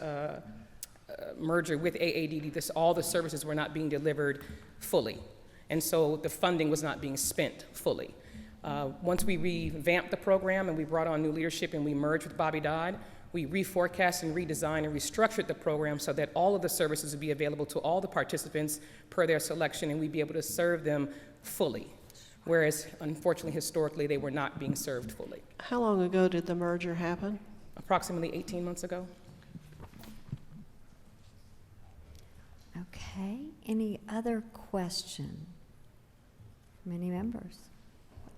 merger with AADD, all the services were not being delivered fully. And so the funding was not being spent fully. Once we revamped the program and we brought on new leadership and we merged with Bobby Dodd, we reforecast and redesigned and restructured the program so that all of the services would be available to all the participants per their selection, and we'd be able to serve them fully. Whereas, unfortunately, historically, they were not being served fully. How long ago did the merger happen? Approximately 18 months ago. Okay, any other question from any members?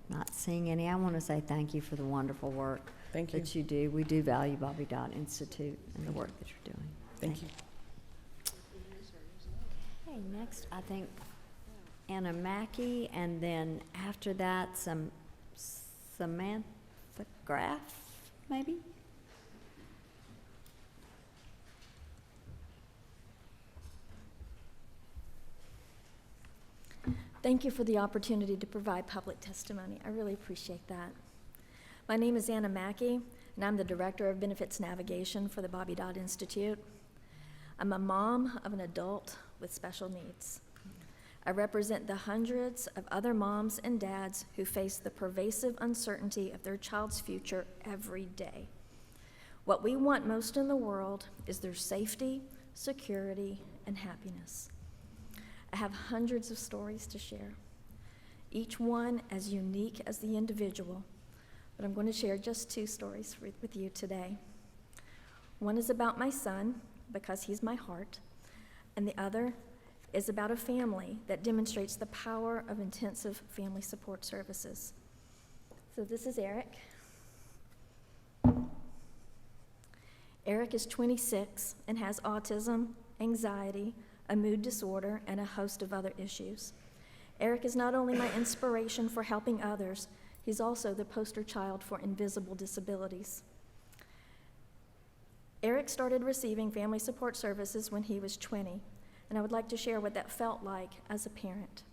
Not seeing any. I want to say thank you for the wonderful work that you do. We do value Bobby Dodd Institute and the work that you're doing. Thank you. Okay, next, I think Anna Mackey, and then after that, Samantha Graff, maybe? Thank you for the opportunity to provide public testimony. I really appreciate that. My name is Anna Mackey, and I'm the Director of Benefits Navigation for the Bobby Dodd Institute. I'm a mom of an adult with special needs. I represent the hundreds of other moms and dads who face the pervasive uncertainty of their child's future every day. What we want most in the world is their safety, security, and happiness. I have hundreds of stories to share, each one as unique as the individual, but I'm going to share just 2 stories with you today. One is about my son, because he's my heart, and the other is about a family that demonstrates the power of intensive family support services. So this is Eric. Eric is 26 and has autism, anxiety, a mood disorder, and a host of other issues. Eric is not only my inspiration for helping others, he's also the poster child for invisible disabilities. Eric started receiving family support services when he was 20, and I would like to share what that felt like as a parent.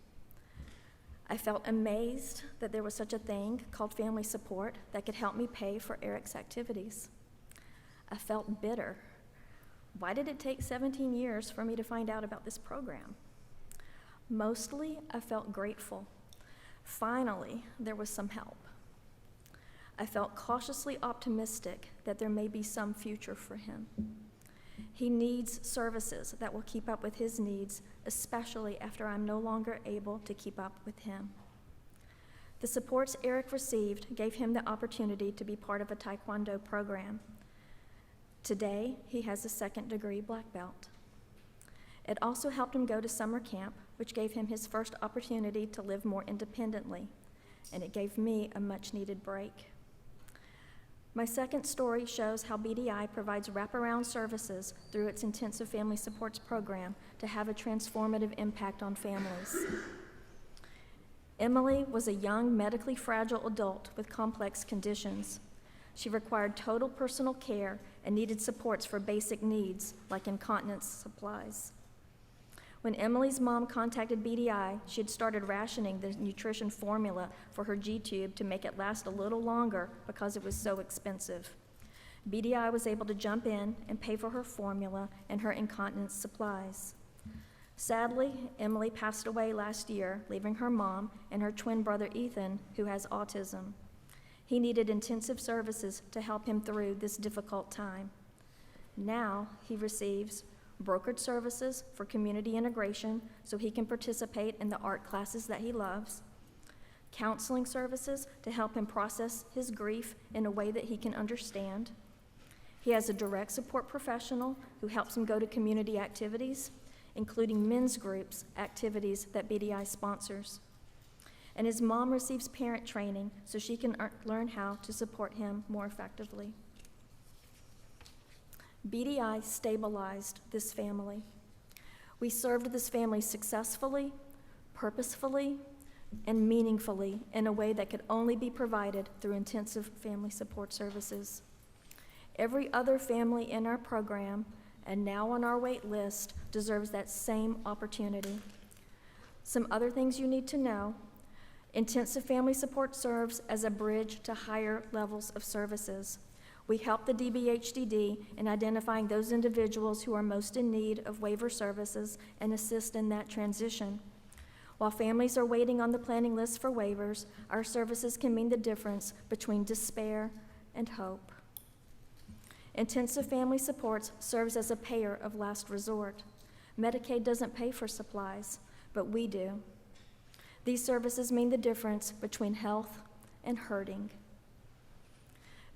I felt amazed that there was such a thing called family support that could help me pay for Eric's activities. I felt bitter. Why did it take 17 years for me to find out about this program? Mostly, I felt grateful. Finally, there was some help. I felt cautiously optimistic that there may be some future for him. He needs services that will keep up with his needs, especially after I'm no longer able to keep up with him. The supports Eric received gave him the opportunity to be part of a Taekwondo program. Today, he has a 2nd-degree black belt. It also helped him go to summer camp, which gave him his first opportunity to live more independently, and it gave me a much-needed break. My second story shows how BDI provides wraparound services through its intensive family supports program to have a transformative impact on families. Emily was a young, medically fragile adult with complex conditions. She required total personal care and needed supports for basic needs like incontinence supplies. When Emily's mom contacted BDI, she had started rationing the nutrition formula for her G-tube to make it last a little longer because it was so expensive. BDI was able to jump in and pay for her formula and her incontinence supplies. Sadly, Emily passed away last year, leaving her mom and her twin brother Ethan, who has autism. He needed intensive services to help him through this difficult time. Now he receives brokered services for community integration so he can participate in the art classes that he loves, counseling services to help him process his grief in a way that he can understand. He has a direct support professional who helps him go to community activities, including men's groups activities that BDI sponsors. And his mom receives parent training so she can learn how to support him more effectively. BDI stabilized this family. We served this family successfully, purposefully, and meaningfully in a way that could only be provided through intensive family support services. Every other family in our program and now on our wait list deserves that same opportunity. Some other things you need to know: intensive family support serves as a bridge to higher levels of services. We help the DBHDD in identifying those individuals who are most in need of waiver services and assist in that transition. While families are waiting on the planning list for waivers, our services can mean the difference between despair and hope. Intensive family supports serves as a payer of last resort. Medicaid doesn't pay for supplies, but we do. These services mean the difference between health and hurting.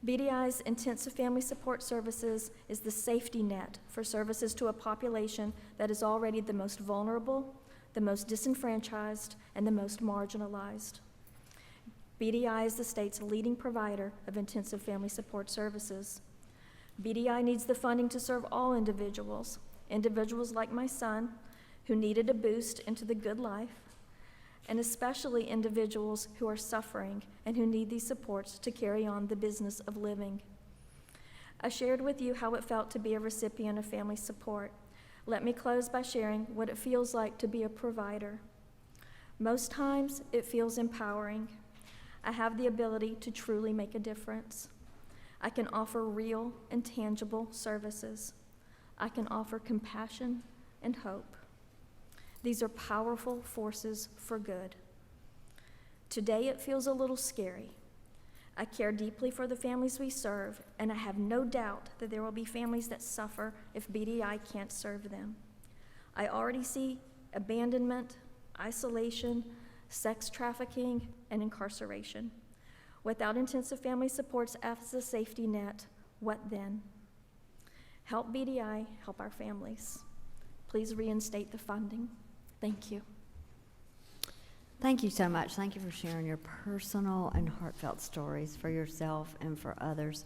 BDI's intensive family support services is the safety net for services to a population that is already the most vulnerable, the most disenfranchised, and the most marginalized. BDI is the state's leading provider of intensive family support services. BDI needs the funding to serve all individuals like my son, who needed a boost into the good life, and especially individuals who are suffering and who need these supports to carry on the business of living. I shared with you how it felt to be a recipient of family support. Let me close by sharing what it feels like to be a provider. Most times, it feels empowering. I have the ability to truly make a difference. I can offer real and tangible services. I can offer compassion and hope. These are powerful forces for good. Today it feels a little scary. I care deeply for the families we serve, and I have no doubt that there will be families that suffer if BDI can't serve them. I already see abandonment, isolation, sex trafficking, and incarceration. Without intensive family supports as a safety net, what then? Help BDI, help our families. Please reinstate the funding. Thank you. Thank you so much. Thank you for sharing your personal and heartfelt stories for yourself and for others.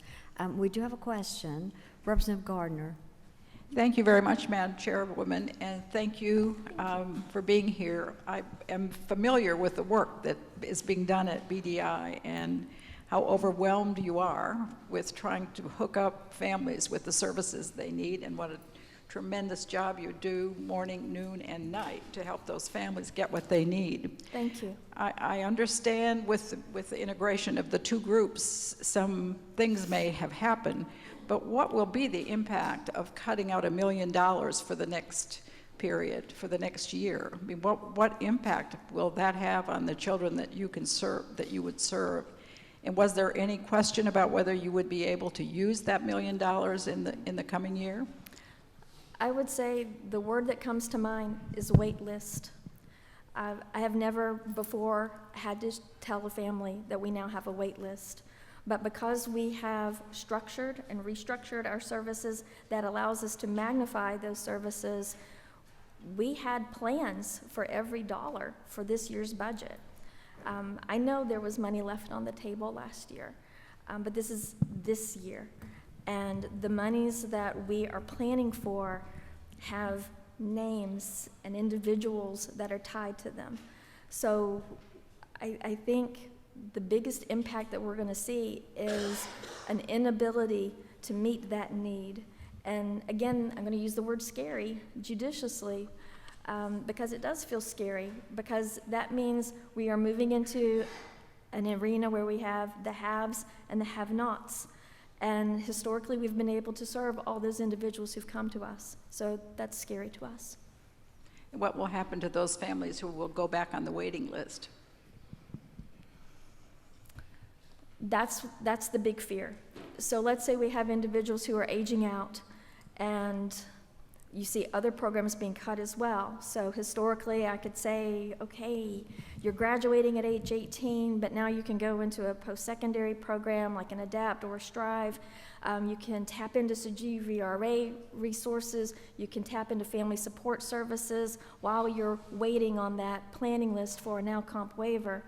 We do have a question. Representative Gardner. Thank you very much, Madam Chairwoman, and thank you for being here. I am familiar with the work that is being done at BDI and how overwhelmed you are with trying to hook up families with the services they need, and what a tremendous job you do morning, noon, and night to help those families get what they need. Thank you. I understand with the integration of the two groups, some things may have happened, but what will be the impact of cutting out $1 million for the next period, for the next year? I mean, what impact will that have on the children that you can serve, that you would serve? And was there any question about whether you would be able to use that $1 million in the coming year? I would say the word that comes to mind is wait list. I have never before had to tell a family that we now have a wait list. But because we have structured and restructured our services, that allows us to magnify those services. We had plans for every dollar for this year's budget. I know there was money left on the table last year, but this is this year. And the monies that we are planning for have names and individuals that are tied to them. So I think the biggest impact that we're going to see is an inability to meet that need. And again, I'm going to use the word scary judiciously, because it does feel scary, because that means we are moving into an arena where we have the haves and the have-nots. And historically, we've been able to serve all those individuals who've come to us. So that's scary to us. What will happen to those families who will go back on the waiting list? That's the big fear. So let's say we have individuals who are aging out, and you see other programs being cut as well. So historically, I could say, okay, you're graduating at age 18, but now you can go into a post-secondary program like an ADAPT or a STRIVE. You can tap into CGVRA resources. You can tap into family support services while you're waiting on that planning list for a now comp waiver.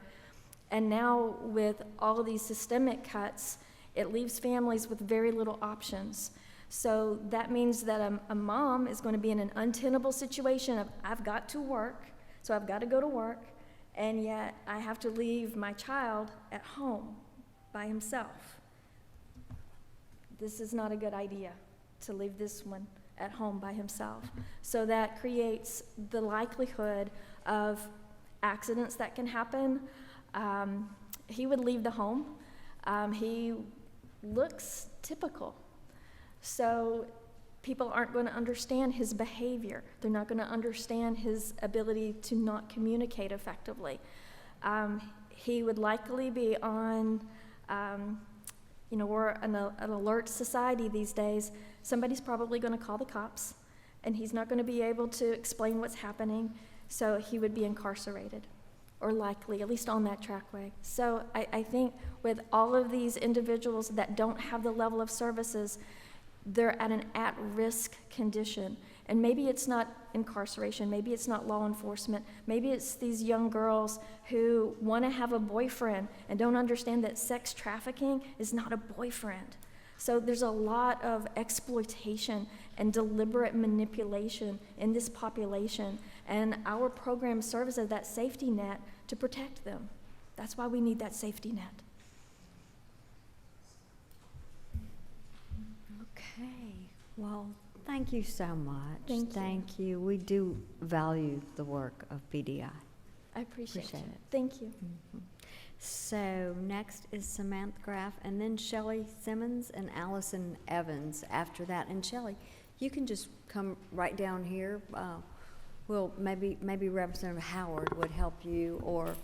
And now with all of these systemic cuts, it leaves families with very little options. So that means that a mom is going to be in an untenable situation of, I've got to work, so I've got to go to work, and yet I have to leave my child at home by himself. This is not a good idea, to leave this one at home by himself. So that creates the likelihood of accidents that can happen. He would leave the home. He looks typical. So people aren't going to understand his behavior. They're not going to understand his ability to not communicate effectively. He would likely be on, we're an alert society these days. Somebody's probably going to call the cops, and he's not going to be able to explain what's happening, so he would be incarcerated, or likely, at least on that trackway. So I think with all of these individuals that don't have the level of services, they're at an at-risk condition. And maybe it's not incarceration, maybe it's not law enforcement, maybe it's these young girls who want to have a boyfriend and don't understand that sex trafficking is not a boyfriend. So there's a lot of exploitation and deliberate manipulation in this population, and our program serves as that safety net to protect them. That's why we need that safety net. Okay, well, thank you so much. Thank you. you. We do value the work of BDI. I appreciate Appreciate it. it. Thank you. So next is Samantha Graff, and then Shelley Simmons and Allison Evans after that. And Shelley, you can just come right down here. Well, maybe Representative Howard would help you, or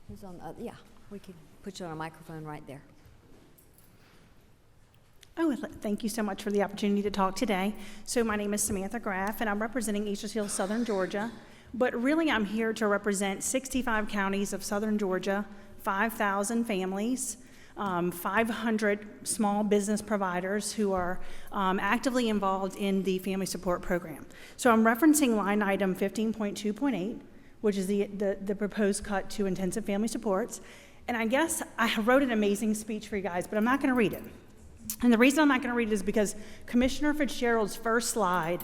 who's on the other? Yeah, we can put you on a microphone right there. Hello, thank you so much for the opportunity to talk today. So my name is Samantha Graff, and I'm representing Easter Seals, Southern Georgia. But really, I'm here to represent 65 counties of Southern Georgia, 5,000 families, 500 small business providers who are actively involved in the Family Support Program. So I'm referencing line item 15.2.8, which is the proposed cut to intensive family supports. And I guess I wrote an amazing speech for you guys, but I'm not going to read it. And the reason I'm not going to read it is because Commissioner Fitzgerald's first slide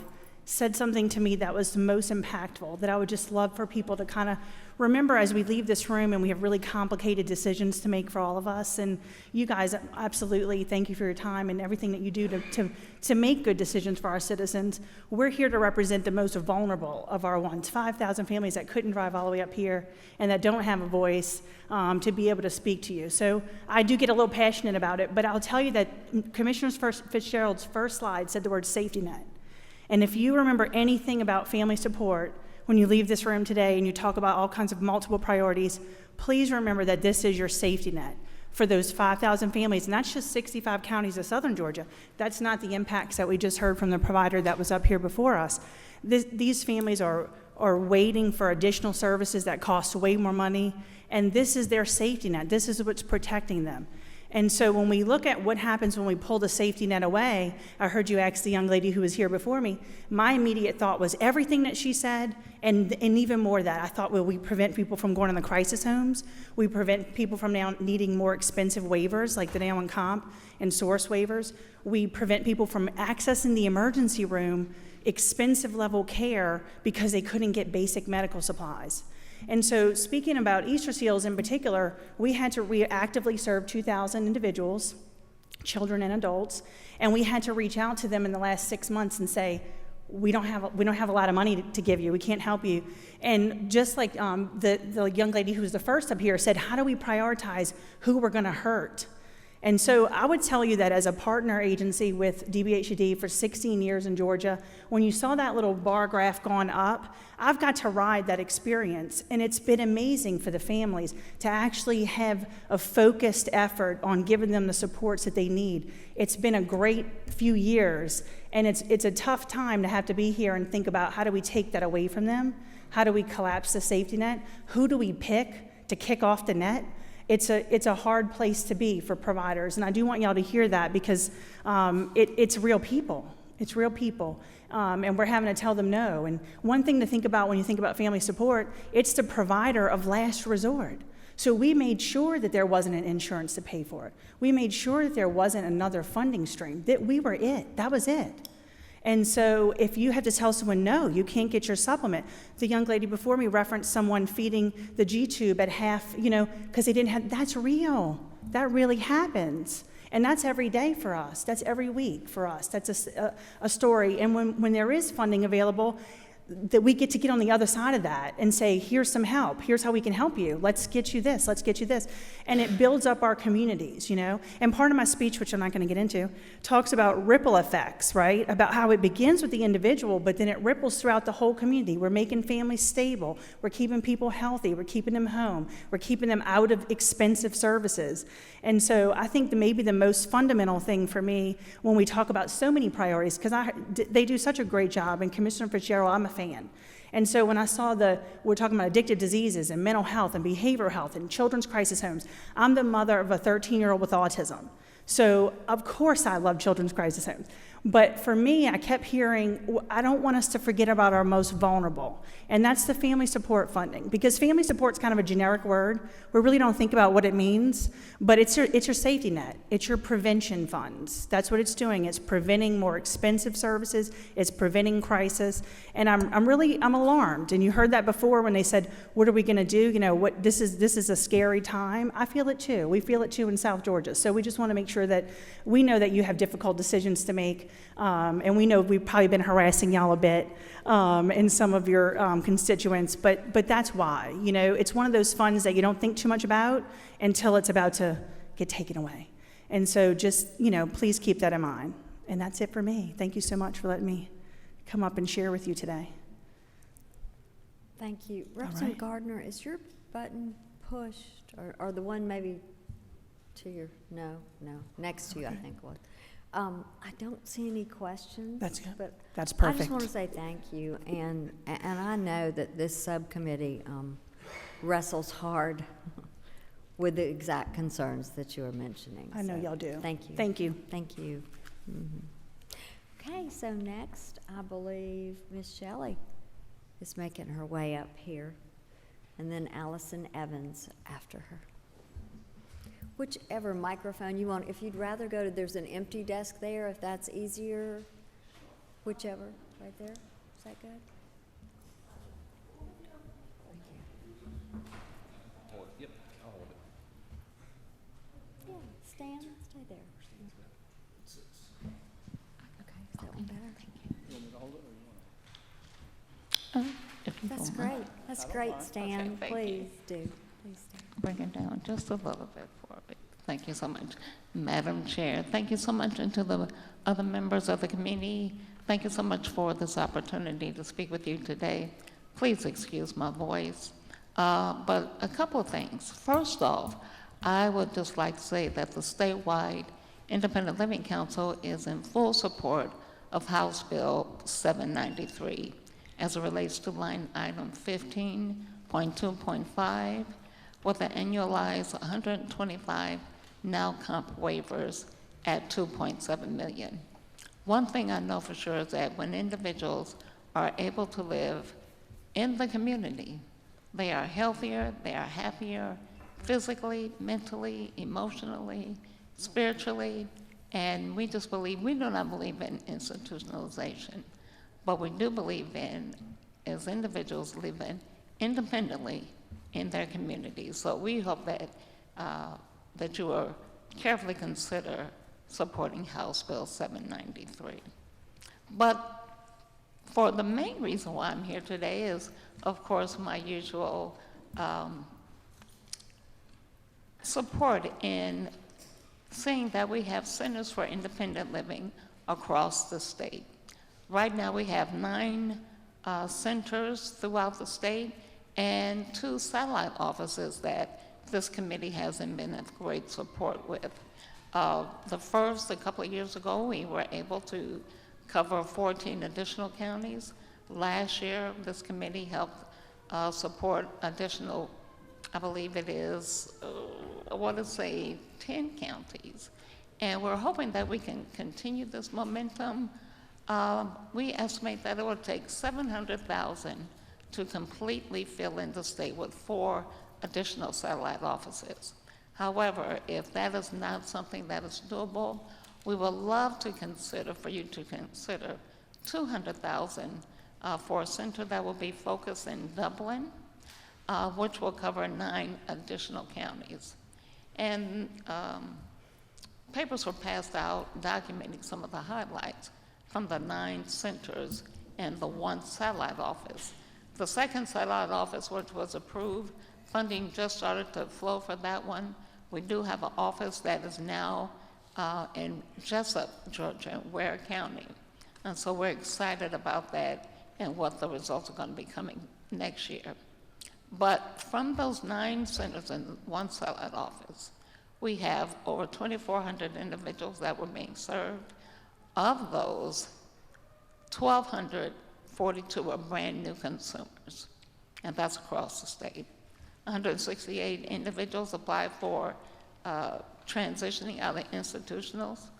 said something to me that was the most impactful, that I would just love for people to kind of remember as we leave this room, and we have really complicated decisions to make for all of us. And you guys, absolutely, thank you for your time and everything that you do to make good decisions for our citizens. We're here to represent the most vulnerable of our ones, 5,000 families that couldn't drive all the way up here and that don't have a voice to be able to speak to you. So I do get a little passionate about it, but I'll tell you that Commissioner Fitzgerald's first slide said the word safety net. And if you remember anything about family support when you leave this room today and you talk about all kinds of multiple priorities, please remember that this is your safety net for those 5,000 families. And that's just 65 counties of Southern Georgia. That's not the impacts that we just heard from the provider that was up here before us. These families are waiting for additional services that cost way more money, and this is their safety net. This is what's protecting them. And so when we look at what happens when we pull the safety net away, I heard you ask the young lady who was here before me, my immediate thought was everything that she said, and even more that. I thought, well, we prevent people from going in the crisis homes. We prevent people from now needing more expensive waivers like the now and comp and source waivers. We prevent people from accessing the emergency room, expensive level care because they couldn't get basic medical supplies. And so speaking about Easter Seals in particular, we actively served 2,000 individuals, children and adults, and we had to reach out to them in the last 6 months and say, we don't have a lot of money to give you. We can't help you. And just like the young lady who was the first up here said, how do we prioritize who we're going to hurt? And so I would tell you that as a partner agency with DBHDD for 16 years in Georgia, when you saw that little bar graph going up, I've got to ride that experience. And it's been amazing for the families to actually have a focused effort on giving them the supports that they need. It's been a great few years, and it's a tough time to have to be here and think about how do we take that away from them? How do we collapse the safety net? Who do we pick to kick off the net? It's a hard place to be for providers, and I do want y'all to hear that because it's real people. It's real people, and we're having to tell them no. And one thing to think about when you think about family support, it's the provider of last resort. So we made sure that there wasn't an insurance to pay for it. We made sure that there wasn't another funding stream, that we were it. That was it. And so if you have to tell someone, no, you can't get your supplement. The young lady before me referenced someone feeding the G-tube at half, because they didn't have, that's real. That really happens. And that's every day for us. That's every week for us. That's a story. And when there is funding available, that we get to get on the other side of that and say, here's some help. Here's how we can help you. Let's get you this. Let's get you this. And it builds up our communities, And part of my speech, which I'm not going to get into, talks about ripple effects, right? About how it begins with the individual, but then it ripples throughout the whole community. We're making families stable. We're keeping people healthy. We're keeping them home. We're keeping them out of expensive services. And so I think maybe the most fundamental thing for me when we talk about so many priorities, because they do such a great job, and Commissioner Fitzgerald, I'm a fan. And so when I saw we're talking about addictive diseases and mental health and behavioral health and children's crisis homes, I'm the mother of a 13-year-old with autism. So of course I love children's crisis homes. But for me, I kept hearing, I don't want us to forget about our most vulnerable. And that's the family support funding. Because family support's kind of a generic word. We really don't think about what it means. But it's your safety net. It's your prevention funds. That's what it's doing. It's preventing more expensive services. It's preventing crisis. And I'm alarmed. And you heard that before when they said, what are we going to do? This is a scary time. I feel it too. We feel it too in South Georgia. So we just want to make sure that we know that you have difficult decisions to make. And we know we've probably been harassing y'all a bit in some of your constituents, but that's why. It's one of those funds that you don't think too much about until it's about to get taken away. And so just, please keep that in mind. And that's it for me. Thank you so much for letting me come up and share with you today. Thank you. Representative Gardner, is your button pushed or the one maybe to your, no, next to you, I think was. I don't see any questions. That's good. But That's I just perfect. want to say thank you, and I know that this subcommittee wrestles hard with the exact concerns that you are mentioning. I know So, y'all do. Thank you. Thank you. Thank you. Mhm. Okay, so next, I believe Ms. Shelley is making her way up here, and then Allison Evans after her. Whichever microphone you want, if you'd rather go to, there's an empty desk there, if that's easier, whichever, right there, is that good? Yep, I'll hold it. Yeah, Stan, stay there. Okay, is that one better? That's great, that's great, Stan, thank you. please do, please do. Bring it down just a little bit for me. Thank you so much, Madam Chair. Thank you so much, and to the other members of the committee, thank you so much for this opportunity to speak with you today. Please excuse my voice. But a couple of things. First off, I would just like to say that the statewide Independent Living Council is in full support of House Bill 793 as it relates to line item 15.2.5 with the annualized 125 now comp waivers at 2.7 million. One thing I know for sure is that when individuals are able to live in the community, they are healthier, they are happier, physically, mentally, emotionally, spiritually, and we just believe, we do not believe in institutionalization, but we do believe in, as individuals, living independently in their communities. So we hope that, that you will carefully consider supporting House Bill 793. But for the main reason why I'm here today is, of course, my usual support in seeing that we have centers for independent living across the state. Right now we have 9 centers throughout the state and 2 satellite offices that this committee has been of great support with. The first, a couple of years ago, we were able to cover 14 additional counties. Last year, this committee helped support additional, I believe it is, I want to say 10 counties. And we're hoping that we can continue this momentum. We estimate that it will take $700,000 to completely fill in the state with 4 additional satellite offices. However, if that is not something that is doable, we would love to consider, for you to consider, $200,000 for a center that will be focused in Dublin, which will cover 9 additional counties. And papers were passed out documenting some of the highlights from the 9 centers and the 1 satellite office. The second satellite office, which was approved, funding just started to flow for that one. We do have an office that is now in Jessup, Georgia, Ware County. And so we're excited about that and what the results are going to be coming next year. But from those 9 centers and 1 satellite office, we have over 2,400 individuals that were being served. Of those, 1,242 are brand new consumers, and that's across the state. 168 individuals applied for transitioning out of institutionals,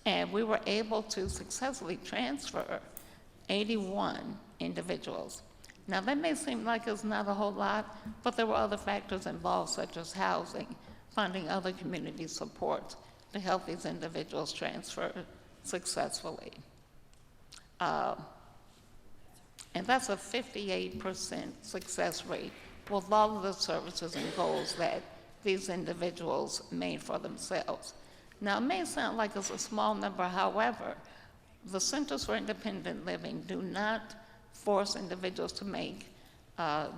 and we were able to successfully transfer 81 individuals. Now, that may seem like it's not a whole lot, but there were other factors involved, such as housing, finding other community support to help these individuals transfer successfully. And that's a 58% success rate with all of the services and goals that these individuals made for themselves. Now, it may sound like it's a small number, however, the Centers for Independent Living do not force individuals to make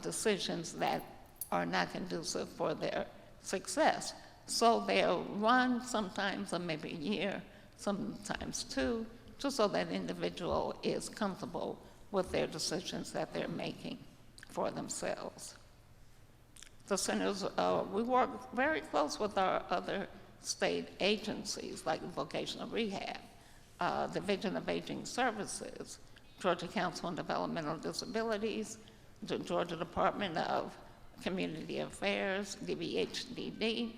decisions that are not conducive for their success. So they'll run sometimes, or maybe a year, sometimes 2, just so that individual is comfortable with their decisions that they're making for themselves. The centers, we work very close with our other state agencies like vocational rehab, Division of Aging Services, Georgia Council on Developmental Disabilities, the Georgia Department of Community Affairs, DBHDD.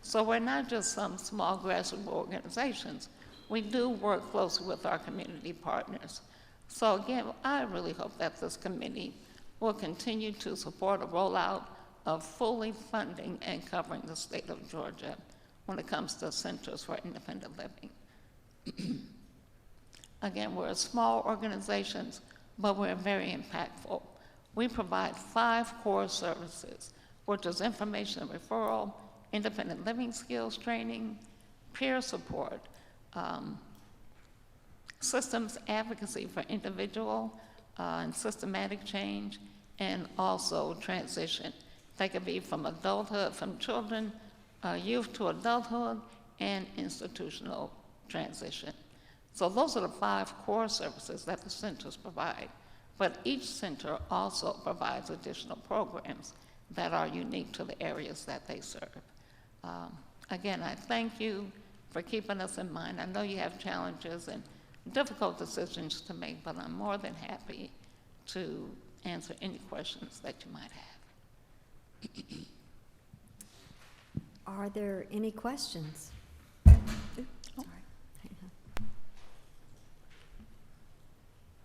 So we're not just some small grassroots organizations. We do work closely with our community partners. So again, I really hope that this committee will continue to support a rollout of fully funding and covering the state of Georgia when it comes to centers for independent living. Again, we're small organizations, but we're very impactful. We provide 5 core services, which is information and referral, independent living skills training, peer support, systems advocacy for individual and systematic change, and also transition. That could be from adulthood, from children, youth to adulthood, and institutional transition. So those are the 5 core services that the centers provide. But each center also provides additional programs that are unique to the areas that they serve. Again, I thank you for keeping us in mind. I know you have challenges and difficult decisions to make, but I'm more than happy to answer any questions that you might have. Are there any questions?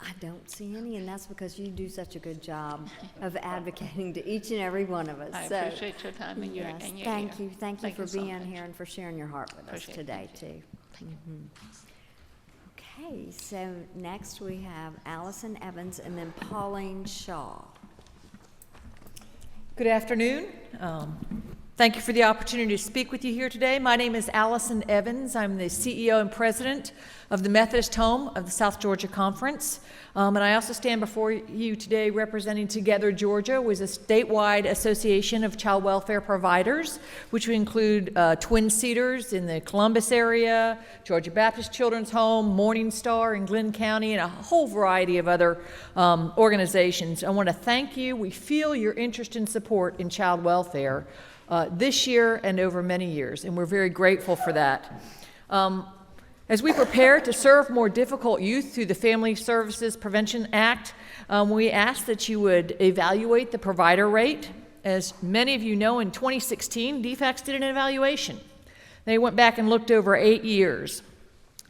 I don't see any, and that's because you do such a good job of advocating to each and every one of us. I appreciate your time and your thank you. Thank you for so being much. here and for sharing your heart with us today, too. Okay, so next we have Allison Evans and then Pauline Shaw. Good afternoon. Thank you for the opportunity to speak with you here today. My name is Allison Evans. I'm the CEO and president of the Methodist Home of the South Georgia Conference. And I also stand before you today representing Together Georgia, which is a statewide association of child welfare providers, which would include Twin Cedars in the Columbus area, Georgia Baptist Children's Home, Morning Star in Glenn County, and a whole variety of other organizations. I want to thank you. We feel your interest and support in child welfare this year and over many years, and we're very grateful for that. As we prepare to serve more difficult youth through the Family Services Prevention Act, we ask that you would evaluate the provider rate. As many of you know, in 2016, DFACS did an evaluation. They went back and looked over 8 years.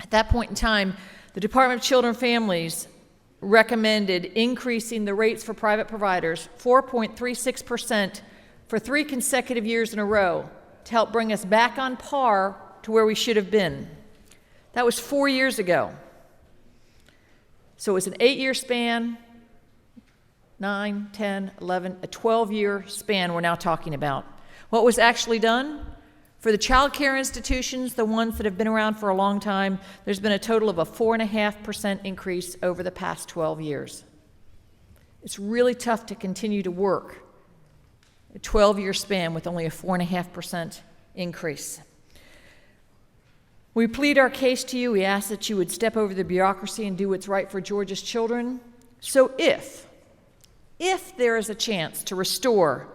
At that point in time, the Department of Children and Families recommended increasing the rates for private providers 4.36% for 3 consecutive years in a row to help bring us back on par to where we should have been. That was 4 years ago. So it was an 8-year span, 9, 10, 11, a 12-year span we're now talking about. What was actually done? For the child care institutions, the ones that have been around for a long time, there's been a total of a 4.5% increase over the past 12 years. It's really tough to continue to work a 12-year span with only a 4.5% increase. We plead our case to you. We ask that you would step over the bureaucracy and do what's right for Georgia's children. So if there is a chance to restore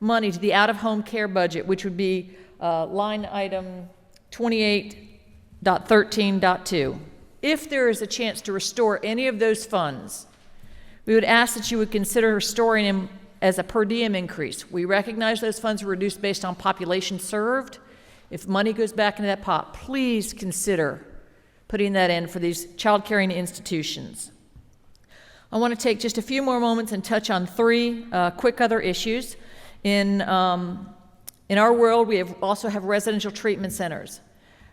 money to the out-of-home care budget, which would be line item 28.13.2, if there is a chance to restore any of those funds, we would ask that you would consider restoring them as a per diem increase. We recognize those funds were reduced based on population served. If money goes back into that pot, please consider putting that in for these child caring institutions. I want to take just a few more moments and touch on 3 quick other issues. In our world, we also have residential treatment centers,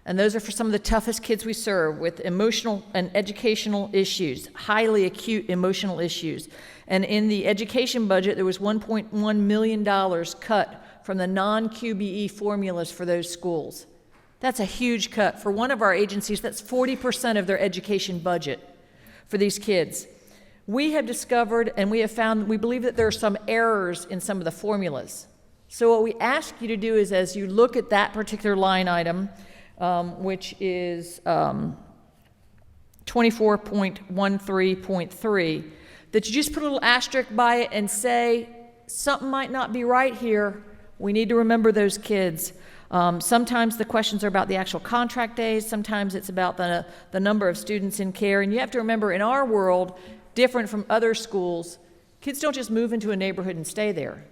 and those are for some of the toughest kids we serve with emotional and educational issues, highly acute emotional issues. And in the education budget, there was $1.1 million cut from the non-QBE formulas for those schools. That's a huge cut. For one of our agencies, that's 40% of their education budget for these kids. We have discovered and we have found, we believe that there are some errors in some of the formulas. So what we ask you to do is, as you look at that particular line item, which is 24.13.3, that you just put a little asterisk by it and say, something might not be right here. We need to remember those kids. Sometimes the questions are about the actual contract days. Sometimes it's about the number of students in care. And you have to remember, in our world, different from other schools, kids don't just move into a neighborhood and stay there.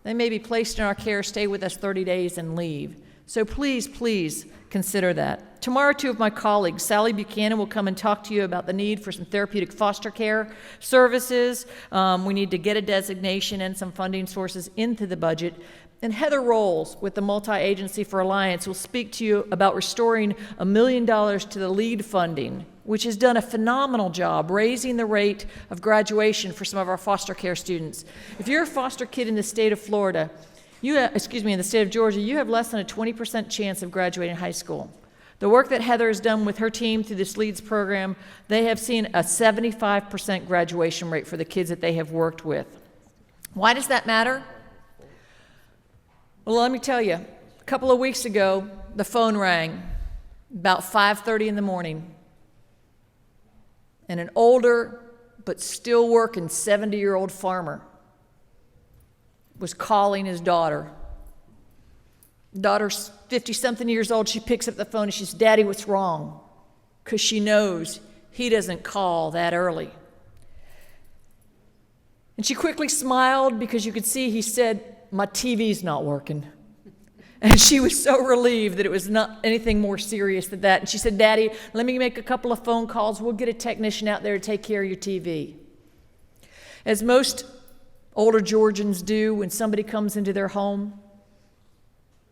They may be placed in our care, stay with us 30 days, and leave. So please, please consider that. Tomorrow, two of my colleagues, Sally Buchanan, will come and talk to you about the need for some therapeutic foster care services. We need to get a designation and some funding sources into the budget. And Heather Rolls with the Multi-Agency for Alliance will speak to you about restoring $1 million to the LEAD funding, which has done a phenomenal job raising the rate of graduation for some of our foster care students. If you're a foster kid in the state of Florida, in the state of Georgia, you have less than a 20% chance of graduating high school. The work that Heather has done with her team through this LEADS program, they have seen a 75% graduation rate for the kids that they have worked with. Why does that matter? Well, let me tell you, a couple of weeks ago, the phone rang about 5:30 in the morning, and an older but still working 70-year-old farmer was calling his daughter. Daughter's 50-something years old. She picks up the phone and she says, "Daddy, what's wrong?" Because she knows he doesn't call that early. And she quickly smiled because you could see he said, "My TV's not working." And she was so relieved that it was not anything more serious than that. And she said, "Daddy, let me make a couple of phone calls. We'll get a technician out there to take care of your TV." As most older Georgians do when somebody comes into their home,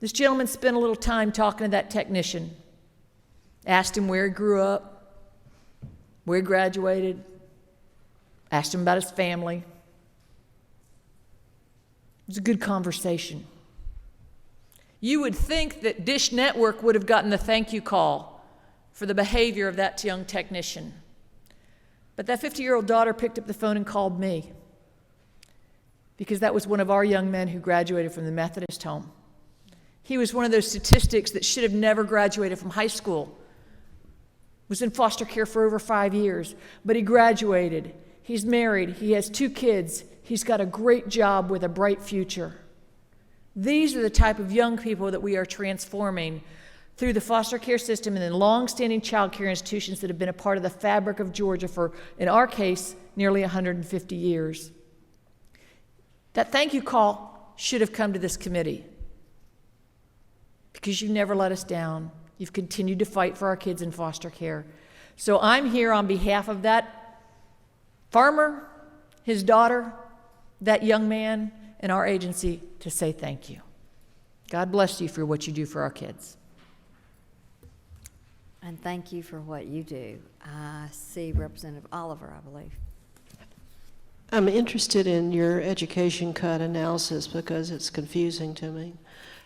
this gentleman spent a little time talking to that technician, asked him where he grew up, where he graduated, asked him about his family. It was a good conversation. You would think that Dish Network would have gotten the thank you call for the behavior of that young technician. But that 50-year-old daughter picked up the phone and called me because that was one of our young men who graduated from the Methodist home. He was one of those statistics that should have never graduated from high school. Was in foster care for over 5 years, but he graduated. He's married. He has 2 kids. He's got a great job with a bright future. These are the type of young people that we are transforming through the foster care system and the long-standing child care institutions that have been a part of the fabric of Georgia for, in our case, nearly 150 years. That thank you call should have come to this committee because you never let us down. You've continued to fight for our kids in foster care. So I'm here on behalf of that farmer, his daughter, that young man, and our agency to say thank you. God bless you for what you do for our kids. And thank you for what you do. I see Representative Oliver, I believe. I'm interested in your education cut analysis because it's confusing to me.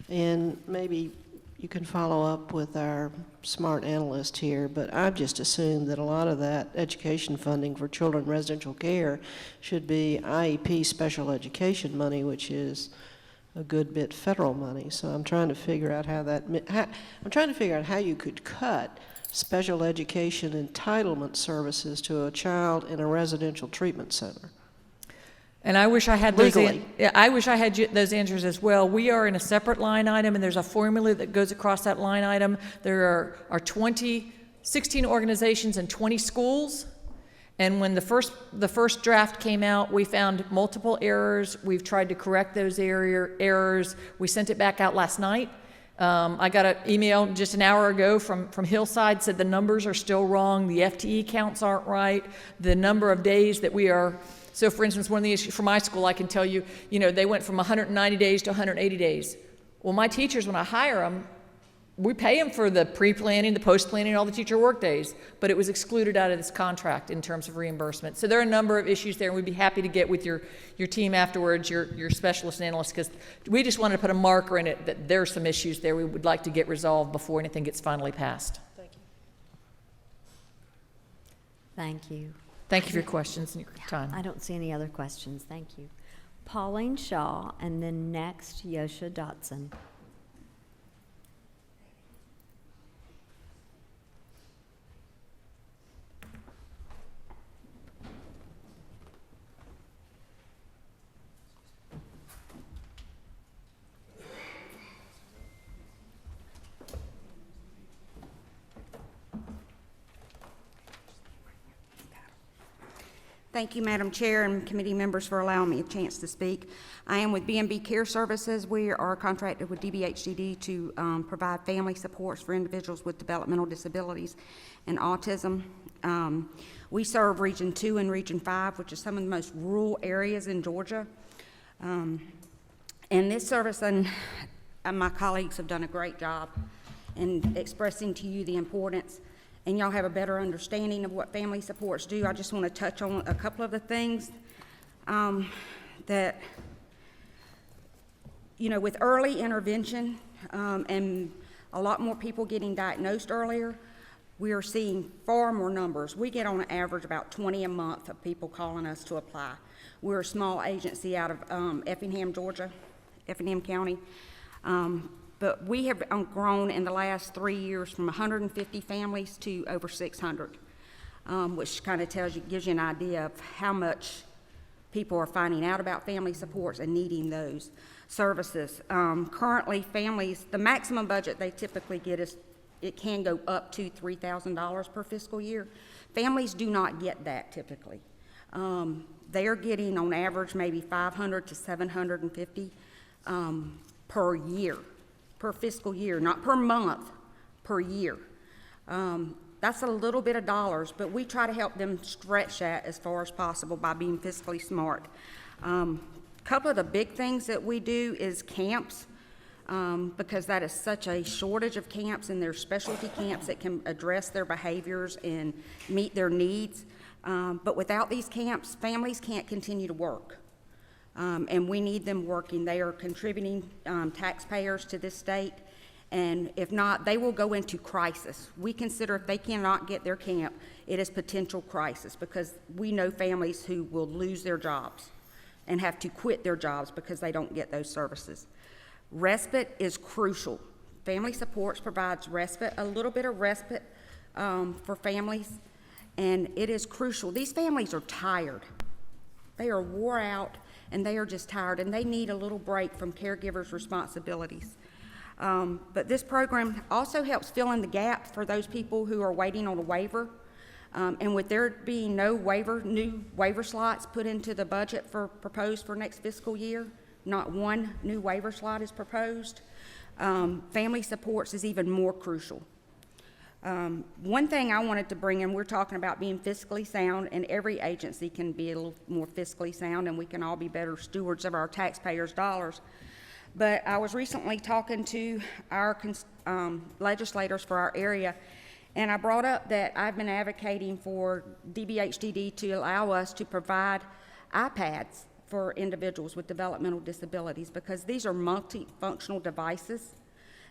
And maybe you can follow up with our smart analyst here, but I've just assumed that a lot of that education funding for children in residential care should be IEP special education money, which is a good bit federal money. So I'm trying to figure out how you could cut special education entitlement services to a child in a residential treatment center. And I wish I had those. Legally. I wish I had those answers as well. We are in a separate line item, and there's a formula that goes across that line item. There are 16 organizations and 20 schools. And when the first draft came out, we found multiple errors. We've tried to correct those errors. We sent it back out last night. I got an email just an hour ago from Hillside, said the numbers are still wrong. The FTE counts aren't right. The number of days that we are. So, for instance, one of the issues for my school, I can tell you, they went from 190 days to 180 days. Well, my teachers, when I hire them, we pay them for the pre-planning, the post-planning, all the teacher work days, but it was excluded out of this contract in terms of reimbursement. So there are a number of issues there, and we'd be happy to get with your team afterwards, your specialist and analysts, because we just wanted to put a marker in it that there are some issues there we would like to get resolved before anything gets finally passed. Thank you. Thank you. Thank you for your questions and your time. I don't see any other questions. Thank you. Pauline Shaw, and then next, Yosha Dotson. Thank you, Madam Chair and committee members, for allowing me a chance to speak. I am with B&B Care Services. We are contracted with DBHDD to provide family supports for individuals with developmental disabilities and autism. We serve Region 2 and Region 5, which is some of the most rural areas in Georgia. And this service and my colleagues have done a great job in expressing to you the importance, and y'all have a better understanding of what family supports do. I just want to touch on a couple of the things that, you know, with early intervention and a lot more people getting diagnosed earlier, we are seeing far more numbers. We get on average about 20 a month of people calling us to apply. We're a small agency out of Effingham, Georgia, Effingham County. But we have grown in the last 3 years from 150 families to over 600, which kind of gives you an idea of how much people are finding out about family supports and needing those services. Currently, families, the maximum budget they typically get is, it can go up to $3,000 per fiscal year. Families do not get that typically. They are getting on average maybe $500 to $750 per year. Per fiscal year, not per month, per year. That's a little bit of dollars, but we try to help them stretch that as far as possible by being fiscally smart. A couple of the big things that we do is camps, because that is such a shortage of camps, and there's specialty camps that can address their behaviors and meet their needs. But without these camps, families can't continue to work. And we need them working. They are contributing taxpayers to this state, and if not, they will go into crisis. We consider if they cannot get their camp, it is potential crisis, because we know families who will lose their jobs and have to quit their jobs because they don't get those services. Respite is crucial. Family Supports provides respite, a little bit of respite for families, and it is crucial. These families are tired. They are wore out, and they are just tired, and they need a little break from caregivers' responsibilities. But this program also helps fill in the gap for those people who are waiting on a waiver. And with there being no new waiver slots put into the budget proposed for next fiscal year, not one new waiver slot is proposed, Family Supports is even more crucial. One thing I wanted to bring in, we're talking about being fiscally sound, and every agency can be a little more fiscally sound, and we can all be better stewards of our taxpayers' dollars. But I was recently talking to our legislators for our area, and I brought up that I've been advocating for DBHDD to allow us to provide iPads for individuals with developmental disabilities, because these are multifunctional devices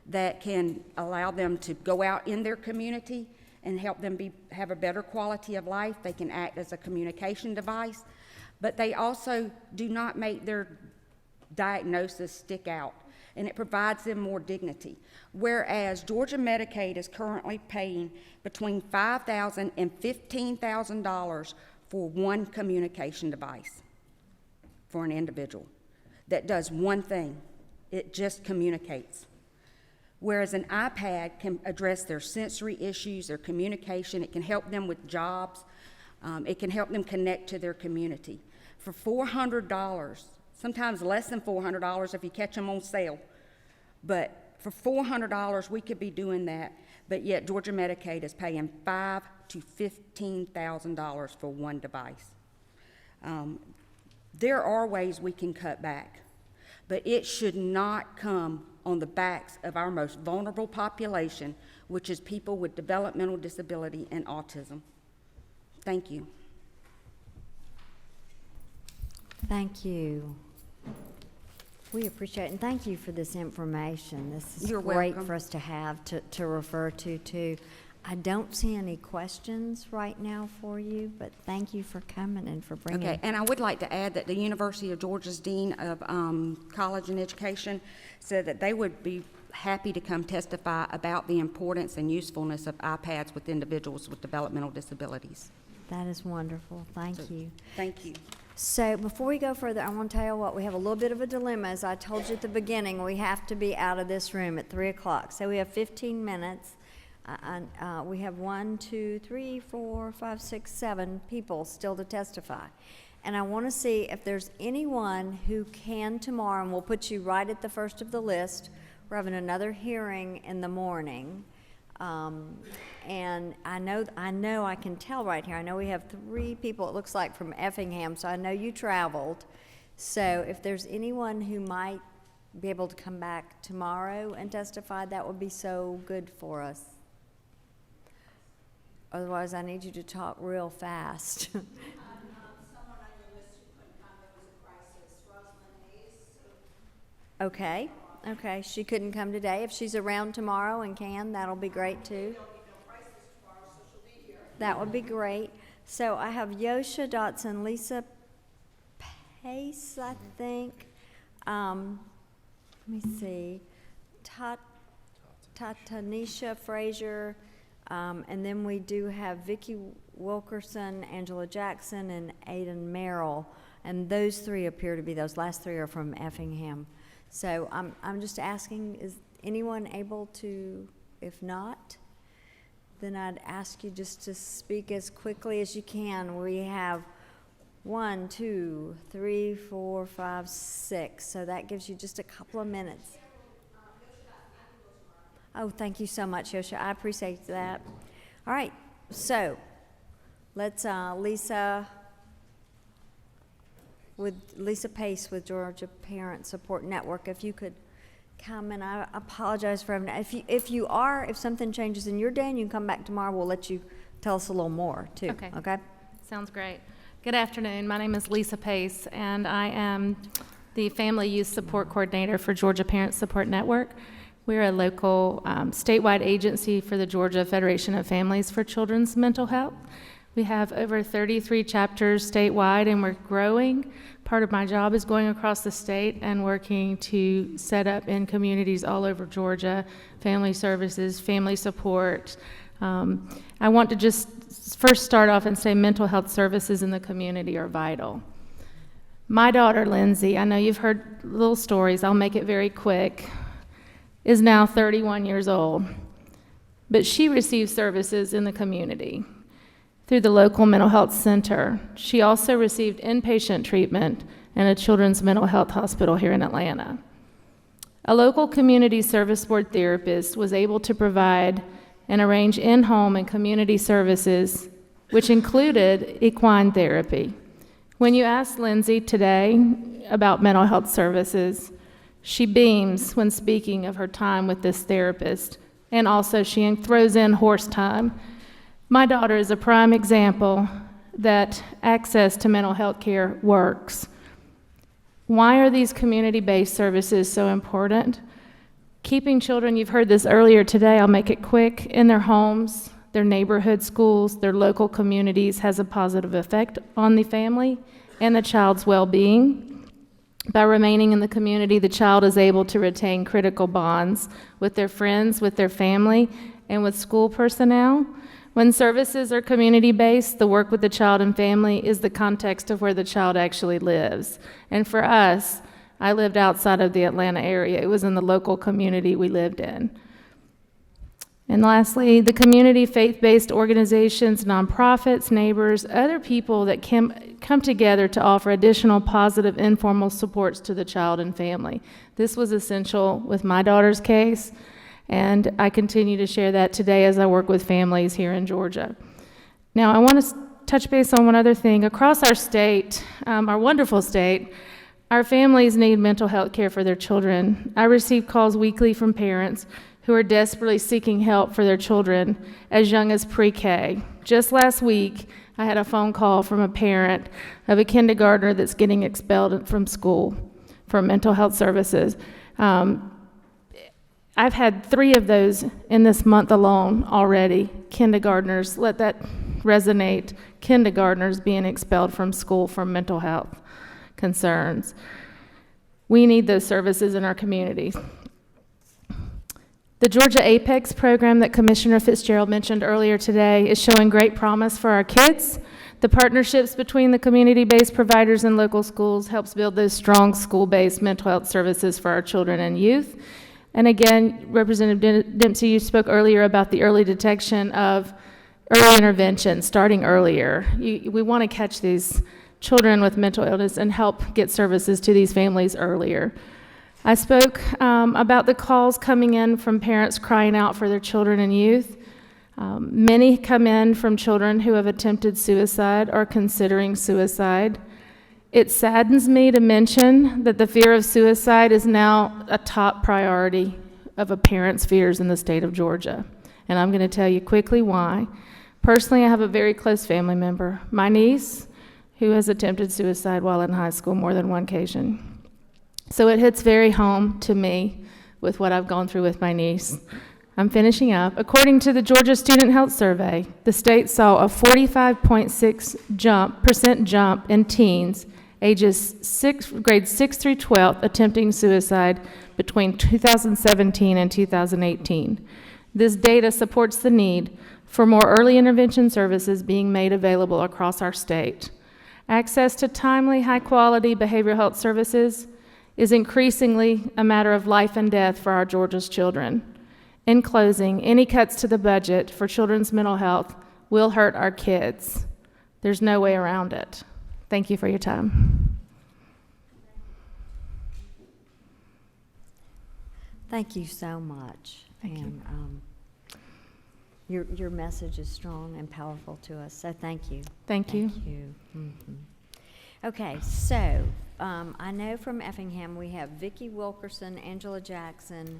that can allow them to go out in their community and help them have a better quality of life. They can act as a communication device, but they also do not make their diagnosis stick out, and it provides them more dignity. Whereas Georgia Medicaid is currently paying between $5,000 and $15,000 for one communication device for an individual that does one thing. It just communicates. Whereas an iPad can address their sensory issues, their communication. It can help them with jobs. It can help them connect to their community. For $400, sometimes less than $400 if you catch them on sale, but for $400 we could be doing that, but yet Georgia Medicaid is paying $5,000 to $15,000 for one device. There are ways we can cut back, but it should not come on the backs of our most vulnerable population, which is people with developmental disability and autism. Thank you. Thank you. We appreciate it, and thank you for this information. This is You're great welcome. for us to have to refer to, too. I don't see any questions right now for you, but thank you for coming and for bringing. Okay, and I would like to add that the University of Georgia's Dean of College and Education said that they would be happy to come testify about the importance and usefulness of iPads with individuals with developmental disabilities. That is wonderful. Thank you. Thank you. So before we go further, I want to tell you what, we have a little bit of a dilemma. As I told you at the beginning, we have to be out of this room at 3 o'clock. So we have 15 minutes. We have 1, 2, 3, 4, 5, 6, 7 people still to testify. And I want to see if there's anyone who can tomorrow, and we'll put you right at the first of the list. We're having another hearing in the morning. And I know I can tell right here, I know we have 3 people, it looks like, from Effingham, so I know you traveled. So if there's anyone who might be able to come back tomorrow and testify, that would be so good for us. Otherwise, I need you to talk real fast. Okay, she couldn't come today. If she's around tomorrow and can, that'll be great too. That would be great. So I have Yosha Dotson, Lisa Pace, I think. Let me see. Tatanisha Frazier. And then we do have Vicki Wilkerson, Angela Jackson, and Aiden Merrill. And those 3 appear to be, those last 3 are from Effingham. So I'm just asking, is anyone able to, if not, then I'd ask you just to speak as quickly as you can. We have 1, 2, 3, 4, 5, 6. So that gives you just a couple of minutes. Oh, thank you so much, Yosha. I appreciate that. All right, so let's Lisa Pace with Georgia Parent Support Network. If you could come, and I apologize for having. If something changes in your day and you can come back tomorrow, we'll let you tell us a little more too. Okay. Sounds great. Good afternoon. My name is Lisa Pace, and I am the Family Youth Support Coordinator for Georgia Parent Support Network. We're a local statewide agency for the Georgia Federation of Families for Children's Mental Health. We have over 33 chapters statewide, and we're growing. Part of my job is going across the state and working to set up in communities all over Georgia, family services, family support. I want to just first start off and say mental health services in the community are vital. My daughter, Lindsay, I know you've heard little stories, I'll make it very quick, is now 31 years old, but she receives services in the community through the local mental health center. She also received inpatient treatment in a children's mental health hospital here in Atlanta. A local community service board therapist was able to provide and arrange in-home and community services, which included equine therapy. When you ask Lindsay today about mental health services, she beams when speaking of her time with this therapist, and also she throws in horse time. My daughter is a prime example that access to mental health care works. Why are these community-based services so important? Keeping children, you've heard this earlier today, I'll make it quick, in their homes, their neighborhood schools, their local communities has a positive effect on the family and the child's well-being. By remaining in the community, the child is able to retain critical bonds with their friends, with their family, and with school personnel. When services are community-based, the work with the child and family is the context of where the child actually lives. And for us, I lived outside of the Atlanta area. It was in the local community we lived in. And lastly, the community faith-based organizations, nonprofits, neighbors, other people that can come together to offer additional positive informal supports to the child and family. This was essential with my daughter's case, and I continue to share that today as I work with families here in Georgia. Now, I want to touch base on one other thing. Across our state, our wonderful state, our families need mental health care for their children. I receive calls weekly from parents who are desperately seeking help for their children as young as pre-K. Just last week, I had a phone call from a parent of a kindergartner that's getting expelled from school for mental health services. I've had 3 of those in this month alone already, kindergartners. Let that resonate, kindergartners being expelled from school for mental health concerns. We need those services in our communities. The Georgia Apex program that Commissioner Fitzgerald mentioned earlier today is showing great promise for our kids. The partnerships between the community-based providers and local schools helps build those strong school-based mental health services for our children and youth. And again, Representative Dempsey, you spoke earlier about the early detection of early intervention, starting earlier. We want to catch these children with mental illness and help get services to these families earlier. I spoke about the calls coming in from parents crying out for their children and youth. Many come in from children who have attempted suicide or considering suicide. It saddens me to mention that the fear of suicide is now a top priority of a parent's fears in the state of Georgia. And I'm going to tell you quickly why. Personally, I have a very close family member, my niece, who has attempted suicide while in high school more than one occasion. So it hits very home to me with what I've gone through with my niece. I'm finishing up. According to the Georgia Student Health Survey, the state saw a 45.6% jump in teens ages grades 6 through 12 attempting suicide between 2017 and 2018. This data supports the need for more early intervention services being made available across our state. Access to timely, high-quality behavioral health services is increasingly a matter of life and death for our Georgia's children. In closing, any cuts to the budget for children's mental health will hurt our kids. There's no way around it. Thank you for your time. Thank you so much. Thank you. Your message is strong and powerful to us, so thank you. Thank you. Okay, so I know from Effingham we have Vicki Wilkerson, Angela Jackson,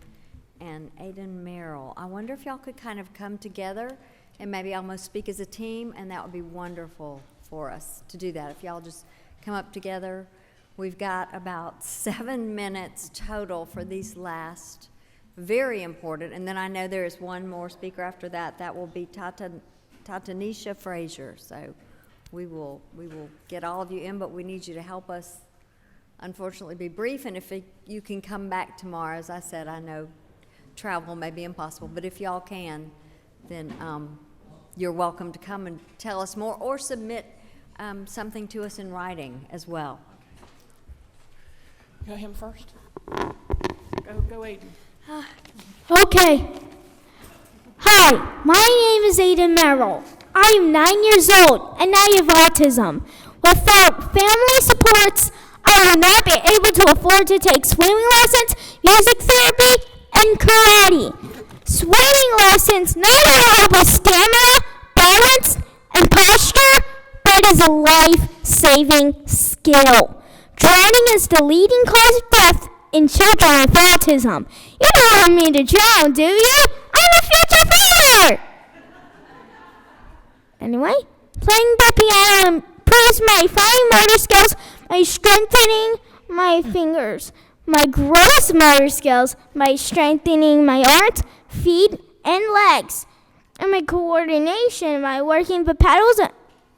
and Aiden Merrill. I wonder if y'all could kind of come together and maybe almost speak as a team, and that would be wonderful for us to do that. If y'all just come up together. We've got about 7 minutes total for these last, very important, and then I know there is one more speaker after that. That will be Tatanisha Frazier. So we will get all of you in, but we need you to help us, unfortunately, be brief. And if you can come back tomorrow, as I said, I know travel may be impossible, but if y'all can, then you're welcome to come and tell us more or submit something to us in writing as well. Go him first. Go Aiden. Okay. Hi, my name is Aiden Merrill. I am 9 years old and I have autism. Without family supports, I will not be able to afford to take swimming lessons, music therapy, and karate. Swimming lessons not only help with stamina, balance, and posture, but is a life-saving skill. Drowning is the leading cause of death in children with autism. You don't want me to drown, do you? I'm a future fighter! Anyway, playing the piano improves my fine motor skills by strengthening my fingers, my gross motor skills by strengthening my arms, feet, and legs, and my coordination by working the pedals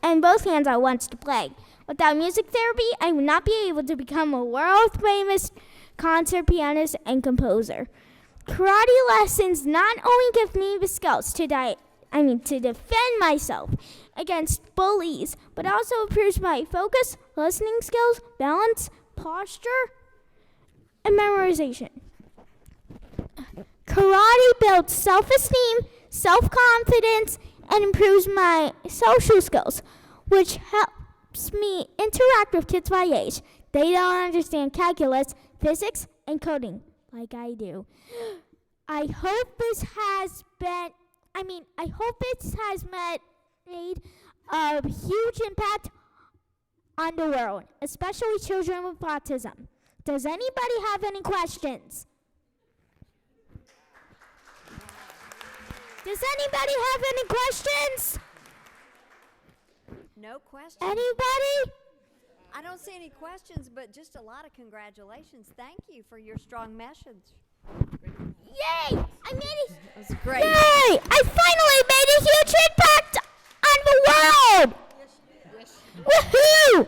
and both hands at once to play. Without music therapy, I would not be able to become a world-famous concert pianist and composer. Karate lessons not only give me the skills to defend myself against bullies, but also improves my focus, listening skills, balance, posture, and memorization. Karate builds self-esteem, self-confidence, and improves my social skills, which helps me interact with kids my age. They don't understand calculus, physics, and coding like I do. I hope this has made a huge impact on the world, especially children with autism. Does anybody have any questions? Does anybody have any questions? No questions? Anybody? I don't see any questions, but just a lot of congratulations. Thank you for your strong message. Yay! I made it. That was great. Yay! I finally made a huge impact on the world! Woohoo!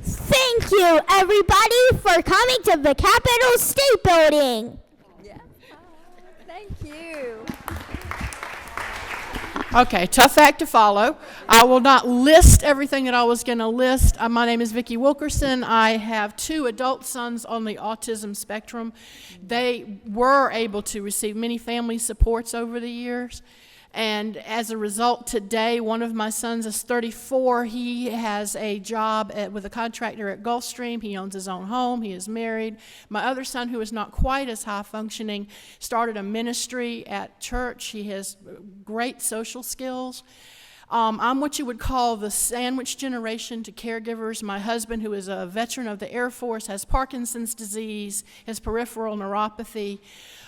Thank you, everybody, for coming to the Capitol State Building. Yeah. Thank you. Okay, tough act to follow. I will not list everything that I was going to list. My name is Vicki Wilkerson. I have 2 adult sons on the autism spectrum. They were able to receive many family supports over the years. And as a result, today, one of my sons is 34. He has a job with a contractor at Gulfstream. He owns his own home. He is married. My other son, who is not quite as high functioning, started a ministry at church. He has great social skills. I'm what you would call the sandwich generation to caregivers. My husband, who is a veteran of the Air Force, has Parkinson's disease, has peripheral neuropathy.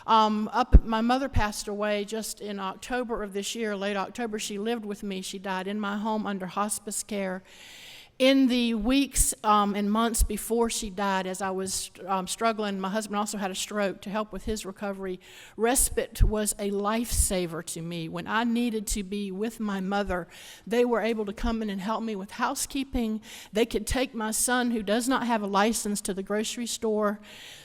My mother passed away just in October of this year, late October. She lived with me. She died in my home under hospice care. In the weeks and months before she died, as I was struggling, my husband also had a stroke to help with his recovery. Respite was a lifesaver to me. When I needed to be with my mother, they were able to come in and help me with housekeeping. They could take my son, who does not have a license, to the grocery store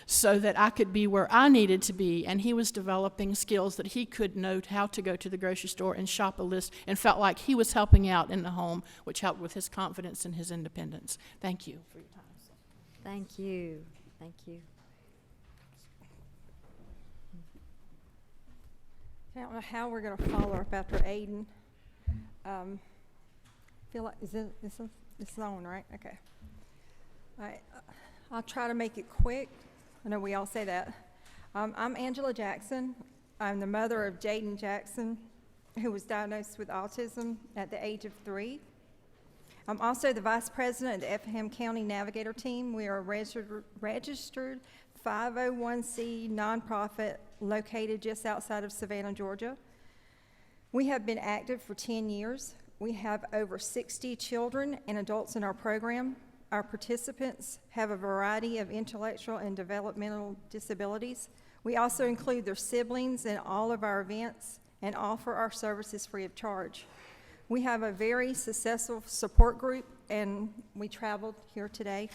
so that I could be where I needed to be, and he was developing skills that he could know how to go to the grocery store and shop a list, and felt like he was helping out in the home, which helped with his confidence and his independence. Thank you for your time. Thank you. Thank you. I don't know how we're going to follow up after Aiden. Feel like this is on, right? Okay. All right. I'll try to make it quick. I know we all say that. I'm Angela Jackson. I'm the mother of Jaden Jackson, who was diagnosed with autism at the age of 3. I'm also the vice president of the Effingham County Navigator Team. We are a registered 501c nonprofit located just outside of Savannah, Georgia. We have been active for 10 years. We have over 60 children and adults in our program. Our participants have a variety of intellectual and developmental disabilities. We also include their siblings in all of our events and offer our services free of charge. We have a very successful support group, and we traveled here today.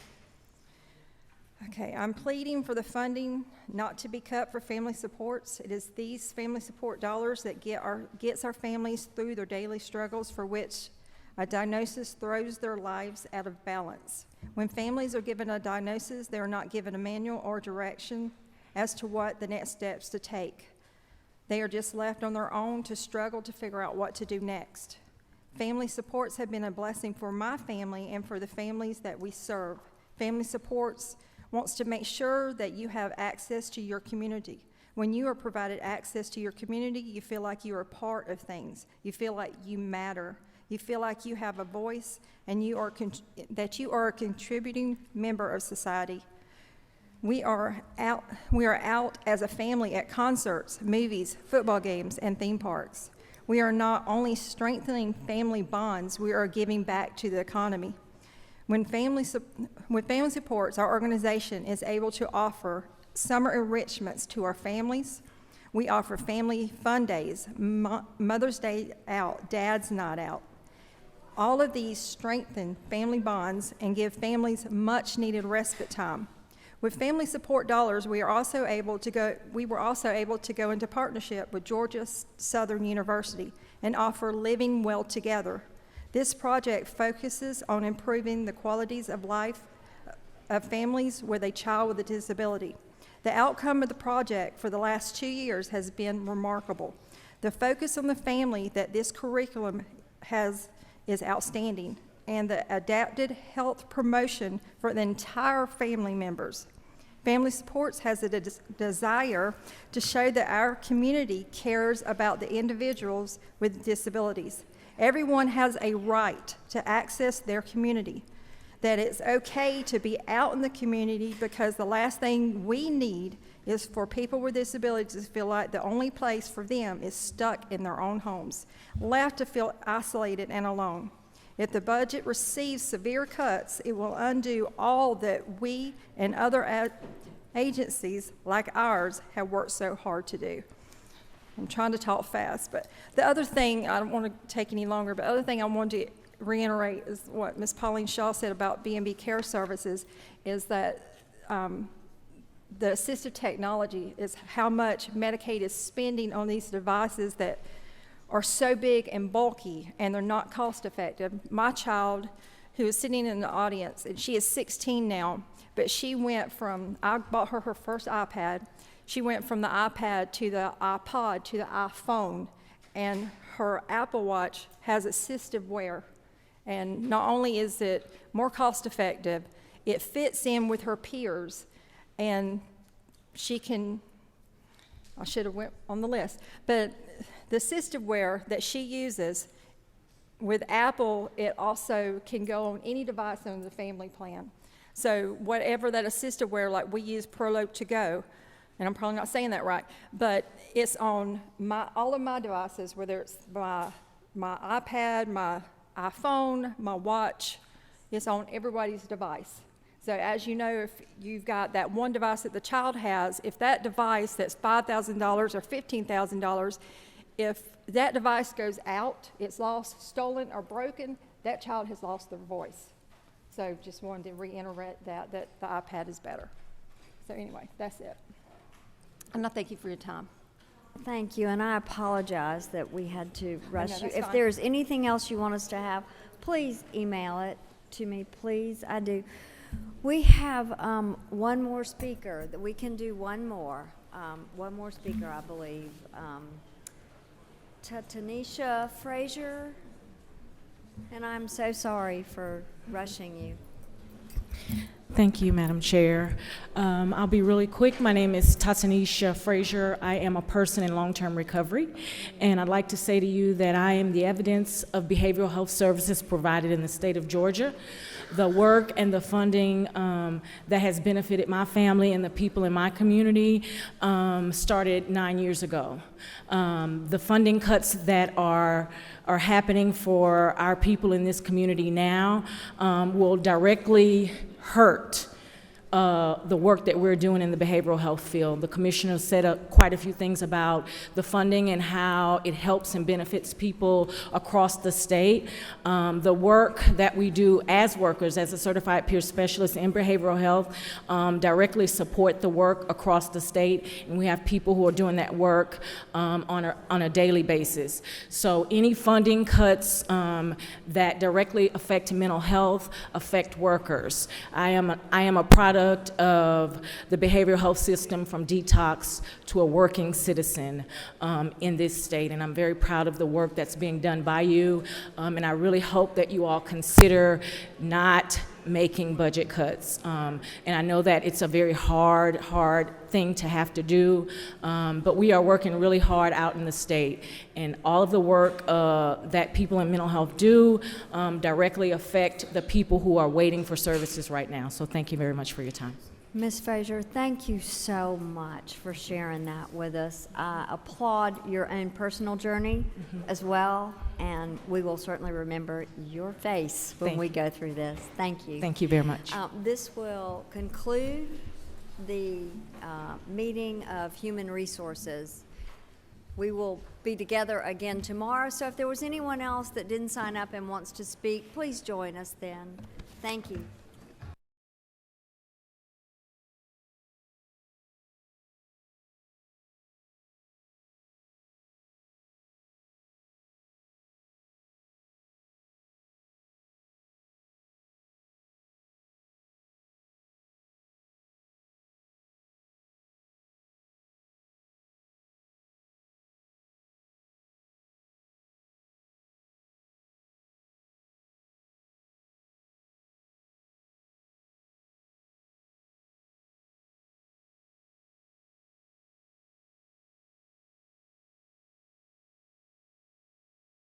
Okay, I'm pleading for the funding not to be cut for family supports. It is these family support dollars that gets our families through their daily struggles, for which a diagnosis throws their lives out of balance. When families are given a diagnosis, they are not given a manual or direction as to what the next steps to take. They are just left on their own to struggle to figure out what to do next. Family supports have been a blessing for my family and for the families that we serve. Family supports wants to make sure that you have access to your community. When you are provided access to your community, you feel like you are a part of things. You feel like you matter. You feel like you have a voice, and that you are a contributing member of society. We are out as a family at concerts, movies, football games, and theme parks. We are not only strengthening family bonds, we are giving back to the economy. With family supports, our organization is able to offer summer enrichments to our families. We offer family fun days, Mother's Day out, Dad's Night Out. All of these strengthen family bonds and give families much needed respite time. With family support dollars, we were also able to go into partnership with Georgia Southern University and offer Living Well Together. This project focuses on improving the qualities of life of families with a child with a disability. The outcome of the project for the last 2 years has been remarkable. The focus on the family that this curriculum has is outstanding, and the adapted health promotion for the entire family members. Family Supports has a desire to show that our community cares about the individuals with disabilities. Everyone has a right to access their community, that it's okay to be out in the community, because the last thing we need is for people with disabilities to feel like the only place for them is stuck in their own homes, left to feel isolated and alone. If the budget receives severe cuts, it will undo all that we and other agencies like ours have worked so hard to do. I'm trying to talk fast, but the other thing, I don't want to take any longer, but the other thing I wanted to reiterate is what Ms. Pauline Shaw said about B&B Care Services, is that the assistive technology is how much Medicaid is spending on these devices that are so big and bulky, and they're not cost effective. My child, who is sitting in the audience, and she is 16 now, but she went from, I bought her first iPad. She went from the iPad to the iPod to the iPhone, and her Apple Watch has assistive wear. And not only is it more cost effective, it fits in with her peers, and she can, I should have went on the list, but the assistive wear that she uses with Apple, it also can go on any device on the family plan. So whatever that assistive wear, like we use Workload to go, and I'm probably not saying that right, but it's on all of my devices, whether it's my iPad, my iPhone, my watch, it's on everybody's device. So as you know, if you've got that one device that the child has, if that device that's $5,000 or $15,000, if that device goes out, it's lost, stolen, or broken, that child has lost their voice. So just wanted to reiterate that the iPad is better. So anyway, that's it. And I thank you for your time. Thank you, and I apologize that we had to rush you. that's If fine. there's anything else you want us to have, please email it to me, please. I do. We have one more speaker, that we can do one more speaker, I believe. Tanisha Frazier, and I'm so sorry for rushing you. Thank you, Madam Chair. I'll be really quick. My name is Tanisha Frazier. I am a person in long-term recovery, and I'd like to say to you that I am the evidence of behavioral health services provided in the state of Georgia. The work and the funding that has benefited my family and the people in my community started 9 years ago. The funding cuts that are happening for our people in this community now will directly hurt the work that we're doing in the behavioral health field. The commissioner said quite a few things about the funding and how it helps and benefits people across the state. The work that we do as workers, as a certified peer specialist in behavioral health, directly support the work across the state, and we have people who are doing that work on a daily basis. So any funding cuts that directly affect mental health affect workers. I am a product of the behavioral health system, from detox to a working citizen in this state, and I'm very proud of the work that's being done by you, and I really hope that you all consider not making budget cuts. And I know that it's a very hard thing to have to do, but we are working really hard out in the state, and all of the work that people in mental health do directly affect the people who are waiting for services right now. So thank you very much for your time. Ms. Frazier, thank you so much for sharing that with us. I applaud your own personal journey as well, and we will certainly remember your face when we go through this. Thank you. Thank you very much. This will conclude the meeting of Human Resources. We will be together again tomorrow, so if there was anyone else that didn't sign up and wants to speak, please join us then. Thank you.